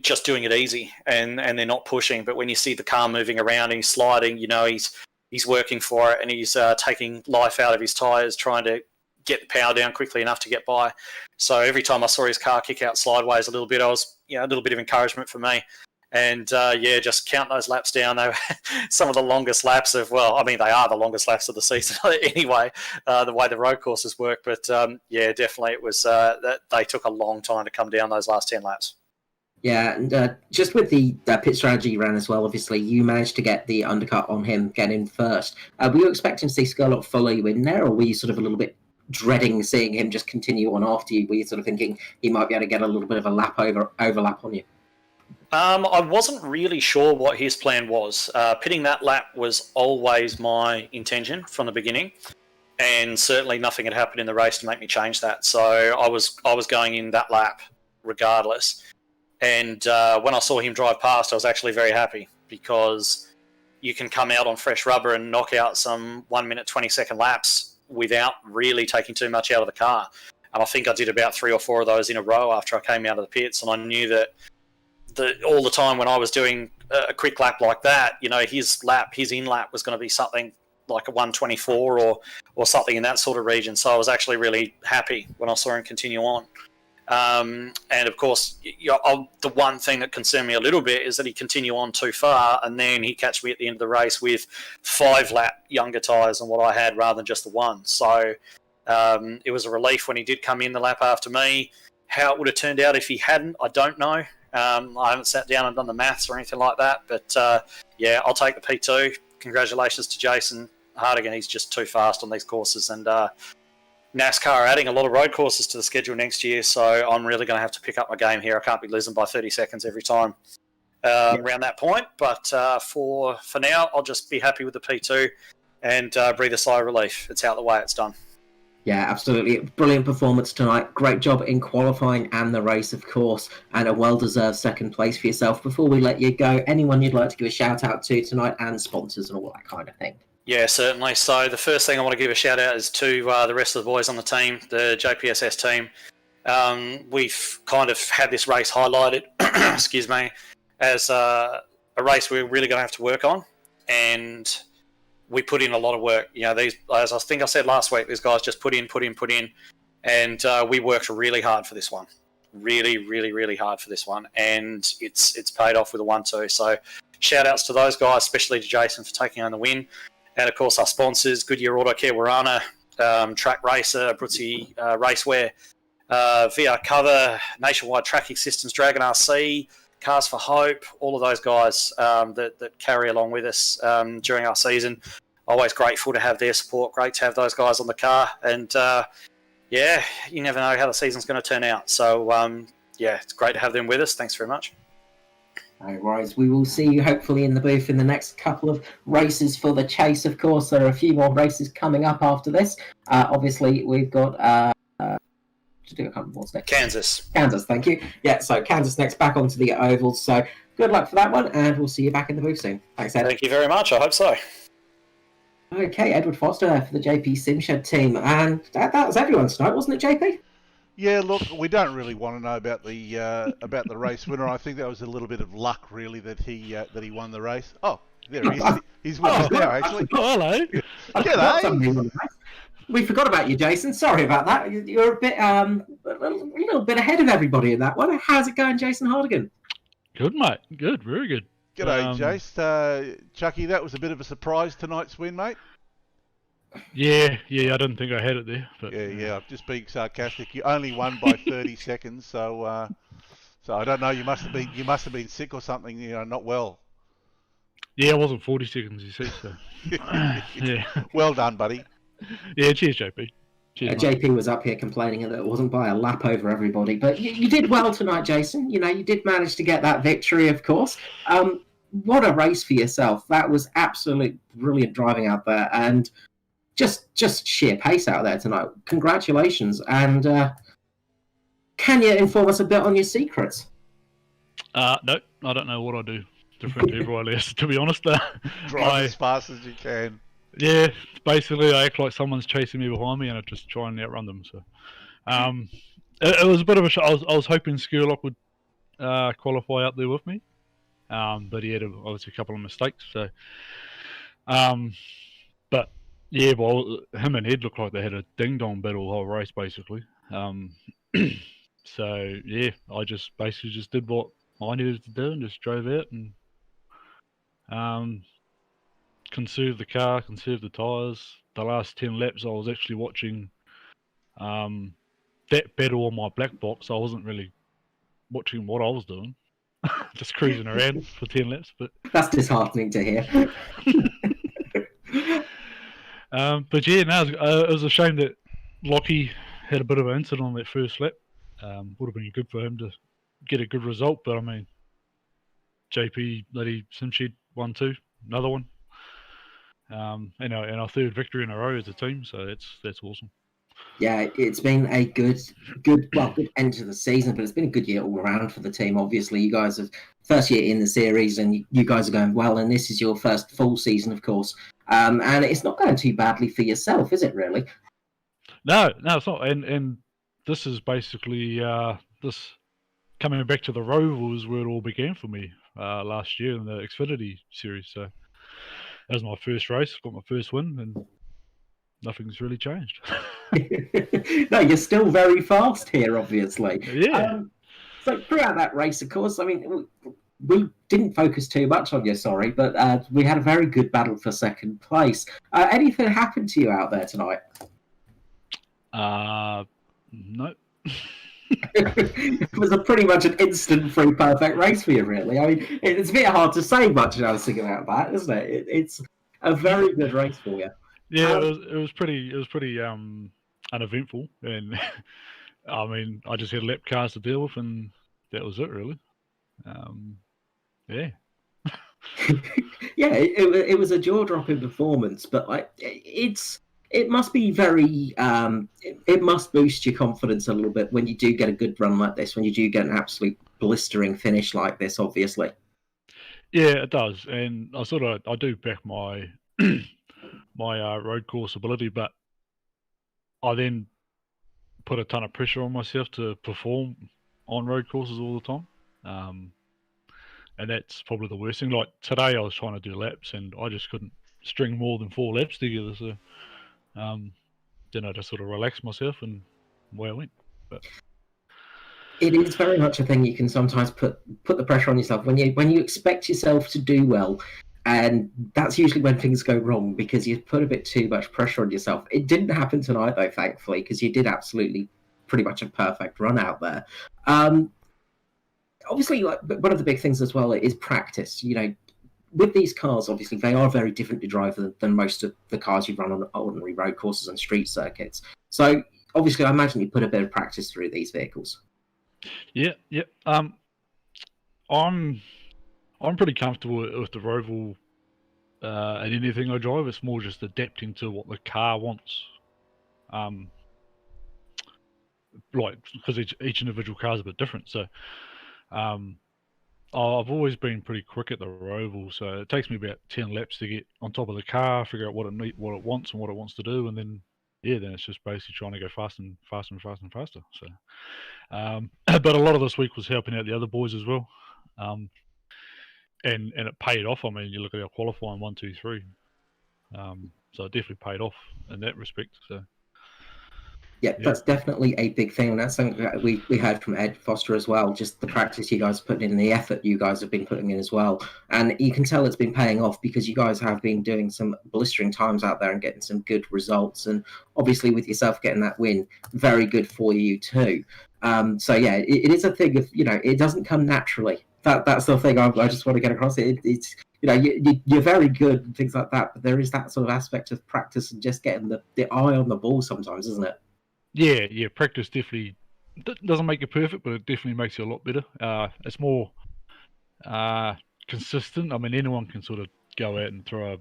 just doing it easy and they're not pushing. But when you see the car moving around and he's sliding, he's working for it, and he's taking life out of his tyres, trying to get the power down quickly enough to get by. So every time I saw his car kick out sideways a little bit, I was a little bit of encouragement for me. And just count those laps down. They were some of the longest laps of, they are the longest laps of the season anyway, the way the road courses work. But definitely it was that they took a long time to come down those last 10 laps. Yeah, and just with the pit strategy you ran as well, obviously you managed to get the undercut on him, get in first. Were you expecting to see Skurlock follow you in there, or were you sort of a little bit dreading seeing him just continue on after you? Were you sort of thinking he might be able to get a little bit of a overlap on you? I wasn't really sure what his plan was. Pitting that lap was always my intention from the beginning, and certainly nothing had happened in the race to make me change that. So I was going in that lap regardless. And when I saw him drive past, I was actually very happy, because you can come out on fresh rubber and knock out some 1 minute 20-second laps without really taking too much out of the car. And I think I did about 3 or 4 of those in a row after I came out of the pits, and I knew that all the time when I was doing a quick lap like that, his in lap was going to be something like a 124 or something in that sort of region. So I was actually really happy when I saw him continue on. And of course, the one thing that concerned me a little bit is that he continued on too far, and then he catch me at the end of the race with 5 lap younger tyres than what I had, rather than just the one. So it was a relief when he did come in the lap after me. How it would have turned out if he hadn't, I don't know. I haven't sat down and done the maths or anything like that, but I'll take the P2. Congratulations to Jason Hardigan. He's just too fast on these courses, and NASCAR are adding a lot of road courses to the schedule next year, so I'm really going to have to pick up my game here. I can't be losing by 30 seconds every time around that point, but for now, I'll just be happy with the P2 and breathe a sigh of relief. It's out the way, it's done. Yeah, absolutely. Brilliant performance tonight. Great job in qualifying and the race, of course, and a well-deserved second place for yourself. Before we let you go, anyone you'd like to give a shout-out to tonight, and sponsors and all that kind of thing? Yeah, certainly. So the first thing I want to give a shout-out is to the rest of the boys on the team, the JPSS team. We've kind of had this race highlighted, excuse me, as a race we're really going to have to work on, and we put in a lot of work. These, as I think I said last week, these guys just put in, and we worked really hard for this one. Really, really, really hard for this one, and it's paid off with a 1-2. So shout-outs to those guys, especially to Jason for taking on the win. And, of course, our sponsors, Goodyear Auto Care Warana, Track Racer, Brutzy Racewear, VR Cover, Nationwide Tracking Systems, Dragon RC, Cars for Hope, all of those guys that carry along with us during our season. Always grateful to have their support. Great to have those guys on the car. And, you never know how the season's going to turn out. So, it's great to have them with us. Thanks very much. No worries. We will see you hopefully in the booth in the next couple of races for the chase. Of course, there are a few more races coming up after this. Obviously, we've got what's next? Kansas, thank you. Yeah, so Kansas next, back onto the ovals. So good luck for that one, and we'll see you back in the booth soon. Thanks, Ed. Thank you very much. I hope so. Okay, Edward Foster there for the JP Simshed team, and that was everyone tonight, wasn't it, JP? Yeah, look, we don't really want to know about the race winner. I think that was a little bit of luck, really, that he won the race. Oh, there he is. He's with us now, actually. Oh, hello. G'day. We forgot about you, Jason. Sorry about that. You're a little bit ahead of everybody in that one. How's it going, Jason Hardigan? Good, mate. Good, very good. G'day, Jace. Chucky, that was a bit of a surprise, tonight's win, mate. Yeah, I didn't think I had it there. But, Yeah, I'm just being sarcastic. You only won by 30 seconds, so I don't know. You must have been sick or something. Not well. Yeah, it wasn't 40 seconds, you see. So yeah. Well done, buddy. Yeah, cheers, JP. Cheers, mate. JP was up here complaining that it wasn't by a lap over everybody, but you did well tonight, Jason. You know, you did manage to get that victory, of course. What a race for yourself. That was absolutely brilliant driving out there, and just sheer pace out there tonight. Congratulations. And can you inform us a bit on your secrets? No, I don't know what I do different to everyone else, to be honest. Drive as fast as you can. Yeah, basically I act like someone's chasing me behind me and I just try and outrun them. So, it was a bit of a I was hoping Skurlock would qualify up there with me, but he had obviously a couple of mistakes. So, but yeah, well, him and Ed looked like they had a ding-dong battle the whole race, basically. So, yeah, I just basically just did what I needed to do and just drove out and conserved the car, conserved the tyres. The last 10 laps I was actually watching that battle on my black box. I wasn't really watching what I was doing. Just cruising around for 10 laps. But that's disheartening to hear. But yeah, no, it was a shame that Lockie had a bit of an incident on that first lap. Would have been good for him to get a good result, but I mean, JP bloody Simshed 1-2, another one. And our third victory in a row as a team, so that's awesome. Yeah, it's been a good end to the season, but it's been a good year all around for the team. Obviously, you guys have first year in the series, and you guys are going well, and this is your first full season, of course. And it's not going too badly for yourself, is it? Really? No, it's not. And this is basically this coming back to the Roval is where it all began for me last year in the Xfinity series. So that was my first race, got my first win, and nothing's really changed. No, you're still very fast here, obviously. Yeah. So throughout that race, of course, I mean, we didn't focus too much on you, sorry, but we had a very good battle for second place. Anything happened to you out there tonight? No. It was pretty much an instant free perfect race for you, really. I mean, it's a bit hard to say much else about that, isn't it? It's a very good race for you. Yeah, it was pretty uneventful, and I mean, I just had lap cars to deal with, and that was it, really. Yeah. Yeah, it was a jaw-dropping performance, but like it must be very it must boost your confidence a little bit when you do get a good run like this, when you do get an absolute blistering finish like this, obviously. Yeah, it does, and I do back my my road course ability, but I then put a ton of pressure on myself to perform on road courses all the time. And that's probably the worst thing. Like today, I was trying to do laps, and I just couldn't string more than 4 laps together. So, then I just sort of relaxed myself, and away I went. But it is very much a thing you can sometimes put the pressure on yourself when you expect yourself to do well, and that's usually when things go wrong because you put a bit too much pressure on yourself. It didn't happen tonight, though, thankfully, because you did absolutely pretty much a perfect run out there. Obviously, like one of the big things as well is practice. You know, with these cars, obviously, they are very different to drive than most of the cars you run on ordinary road courses and street circuits. So, obviously, I imagine you put a bit of practice through these vehicles. Yeah. I'm pretty comfortable with the Roval and anything I drive. It's more just adapting to what the car wants. Like because each individual car is a bit different. So, I've always been pretty quick at the Roval, so it takes me about 10 laps to get on top of the car, figure out what it wants and what it wants to do, and then then it's just basically trying to go faster and faster and faster and faster. So, but a lot of this week was helping out the other boys as well, and it paid off. I mean, you look at our qualifying 1, 2, 3, so it definitely paid off in that respect. So. Yeah, that's definitely a big thing, and that's something that we heard from Ed Foster as well, just the practice you guys are putting in and the effort you guys have been putting in as well. And you can tell it's been paying off because you guys have been doing some blistering times out there and getting some good results. And obviously with yourself getting that win, very good for you too. So yeah, it is a thing of, it doesn't come naturally. That's the thing I just want to get across. It's you're very good and things like that, but there is that sort of aspect of practice and just getting the eye on the ball sometimes, isn't it? Yeah. Practice definitely doesn't make you perfect, but it definitely makes you a lot better. It's more consistent. I mean, anyone can sort of go out and throw a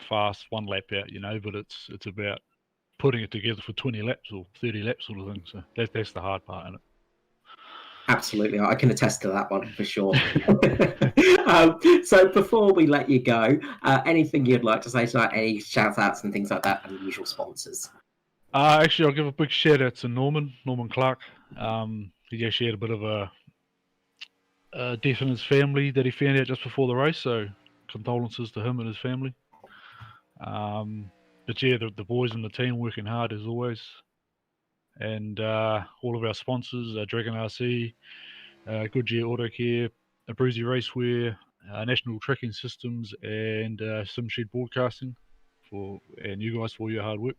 fast one lap out, but it's about putting it together for 20 laps or 30 laps sort of thing. So that's the hard part in it. Absolutely, I can attest to that one for sure. So before we let you go, anything you'd like to say tonight, any shout outs and things like that, and the usual sponsors? Actually, I'll give a big shout out to Norman Clark. He actually had a bit of a death in his family that he found out just before the race, so condolences to him and his family. But yeah, the boys in the team working hard as always. And all of our sponsors, Dragon RC, Goodyear Auto Care, Bruzy Racewear, National Tracking Systems, and SimShed Broadcasting, and you guys for your hard work.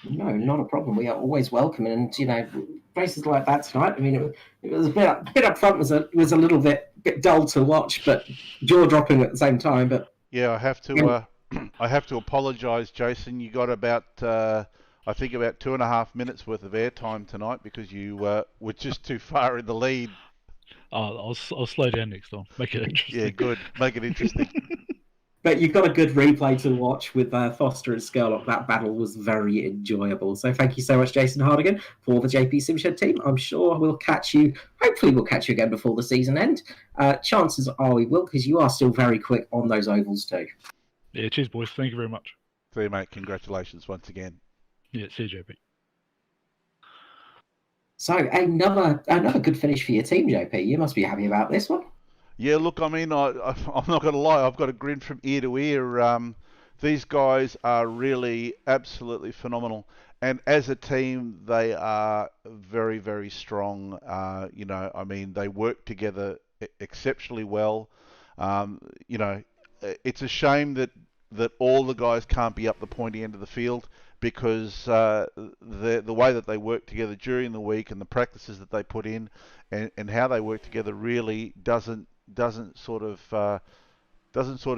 No, not a problem. We are always welcome, and races like that tonight. I mean, it was a bit up front. It was a little bit dull to watch, but jaw dropping at the same time. But yeah, I have to I have to apologise, Jason. You got about I think about 2.5 minutes worth of airtime tonight because you were just too far in the lead. I'll slow down next time. Make it interesting. Yeah, good. Make it interesting. But you've got a good replay to watch with Foster and Skurlock. That battle was very enjoyable. So thank you so much, Jason Hardigan, for the JP SimShed team. I'm sure we'll catch you. Hopefully we'll catch you again before the season end. Chances are we will, because you are still very quick on those ovals too. Yeah, cheers, boys. Thank you very much. See you, mate. Congratulations once again. Yeah, see you, JP. So another good finish for your team, JP. You must be happy about this one. Yeah, look, I mean, I'm not going to lie. I've got a grin from ear to ear. These guys are really absolutely phenomenal. And as a team, they are very, very strong. I mean, they work together exceptionally well. It's a shame that all the guys can't be up the pointy end of the field because the way that they work together during the week and the practices that they put in and how they work together really doesn't sort of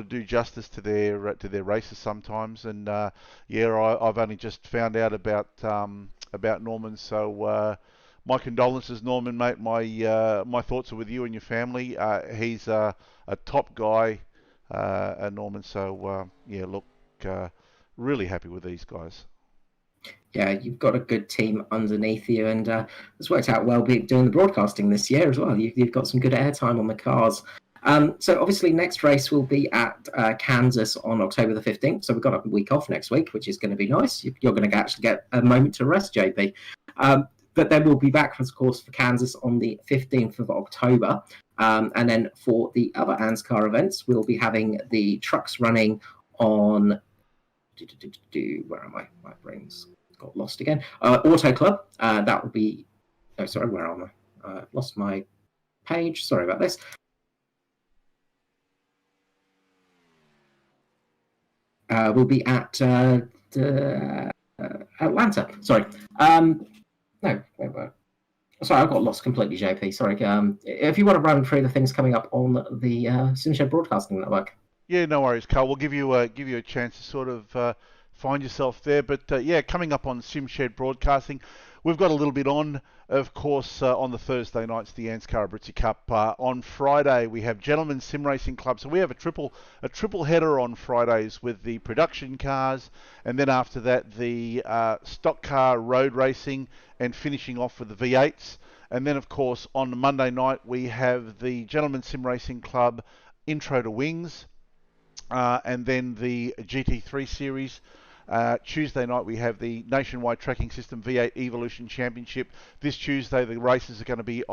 do justice to their races sometimes. And I've only just found out about Norman, so my condolences, Norman, mate. My thoughts are with you and your family. He's a top guy, Norman. So really happy with these guys. Yeah, you've got a good team underneath you, and it's worked out well doing the broadcasting this year as well. You've got some good airtime on the cars. So obviously next race will be at Kansas on October the 15th. So we've got a week off next week, which is going to be nice. You're going to actually get a moment to rest, JP. But then we'll be back, of course, for Kansas on the 15th of October. And then for the other ANZCAR events, we'll be having the trucks running on... Where am I? My brain's got lost again. Auto Club. That will be... Oh, sorry, where am I? Lost my page. Sorry about this. We'll be at Atlanta. Sorry. No, wait. Sorry, I got lost completely, JP. Sorry. If you want to run through the things coming up on the SimShed Broadcasting Network. Yeah, no worries, Carl. We'll give you a chance to sort of find yourself there. But coming up on SimShed Broadcasting, we've got a little bit on. Of course, on the Thursday nights, the ANZCAR Abruzzi Cup. On Friday, we have Gentlemen's Sim Racing Club. So we have a triple header on Fridays with the production cars, and then after that, the stock car road racing, and finishing off with the V8s. And then, of course, on Monday night, we have the Gentlemen's Sim Racing Club Intro to Wings, and then the GT3 series. Tuesday night we have the Nationwide Tracking System V8 Evolution Championship. This Tuesday the races are going to be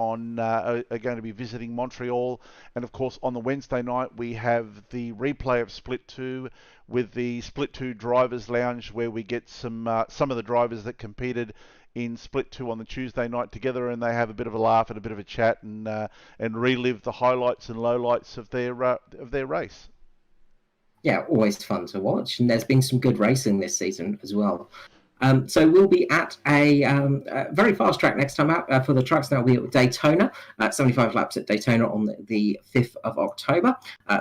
visiting Montreal, and of course on the Wednesday night we have the replay of Split 2 with the Split 2 Drivers Lounge, where we get some of the drivers that competed in Split 2 on the Tuesday night together, and they have a bit of a laugh and a bit of a chat and relive the highlights and lowlights of their race. Yeah, always fun to watch, and there's been some good racing this season as well. So we'll be at a very fast track next time out for the trucks. Now we'll be at Daytona, 75 laps at Daytona on the 5th of October.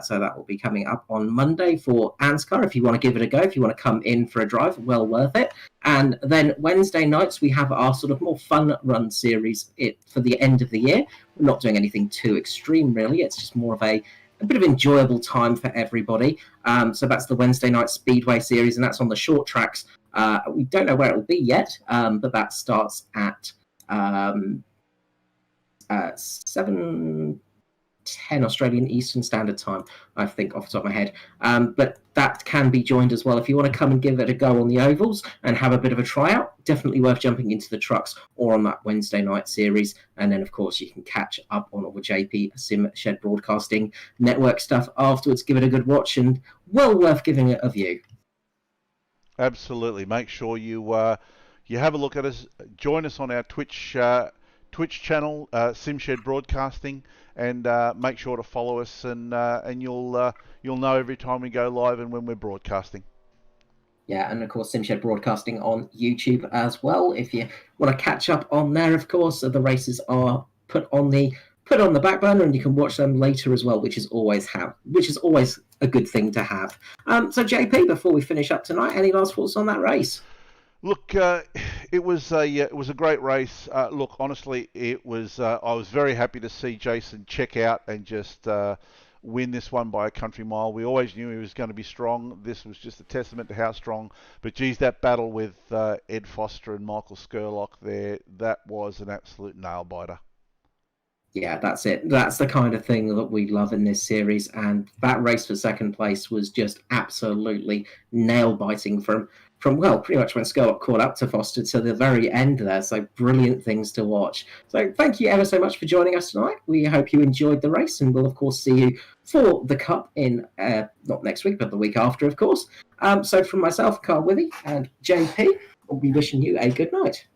So that will be coming up on Monday for ANZCAR. If you want to give it a go, if you want to come in for a drive, well worth it. And then Wednesday nights, we have our sort of more fun run series for the end of the year. We're not doing anything too extreme, really. It's just more of a bit of enjoyable time for everybody. So that's the Wednesday night Speedway series, and that's on the short tracks. We don't know where it will be yet, but that starts at 7:10 Australian Eastern Standard Time, I think, off the top of my head. But that can be joined as well. If you want to come and give it a go on the ovals and have a bit of a tryout, definitely worth jumping into the trucks or on that Wednesday night series. And then, of course, you can catch up on all the JP Sim Shed Broadcasting Network stuff afterwards. Give it a good watch and well worth giving it a view. Absolutely. Make sure you have a look at us. Join us on our Twitch channel, SimShed Broadcasting, and make sure to follow us, and you'll know every time we go live and when we're broadcasting. Yeah, and of course, SimShed Broadcasting on YouTube as well. If you want to catch up on there, of course, the races are put on the back burner, and you can watch them later as well, which is always a good thing to have. So, JP, before we finish up tonight, any last thoughts on that race? Look, it was a great race. Look, honestly, it was. I was very happy to see Jason check out and just win this one by a country mile. We always knew he was going to be strong. This was just a testament to how strong. But geez, that battle with Ed Foster and Michael Skurlock there, that was an absolute nail biter. Yeah, that's it. That's the kind of thing that we love in this series. And that race for second place was just absolutely nail-biting from well, pretty much when Skurlock caught up to Foster to the very end there. So brilliant things to watch. So thank you ever so much for joining us tonight. We hope you enjoyed the race, and we'll, of course, see you for the Cup in, not next week, but the week after, of course. So from myself, Carl Withy, and JP, we'll be wishing you a good night.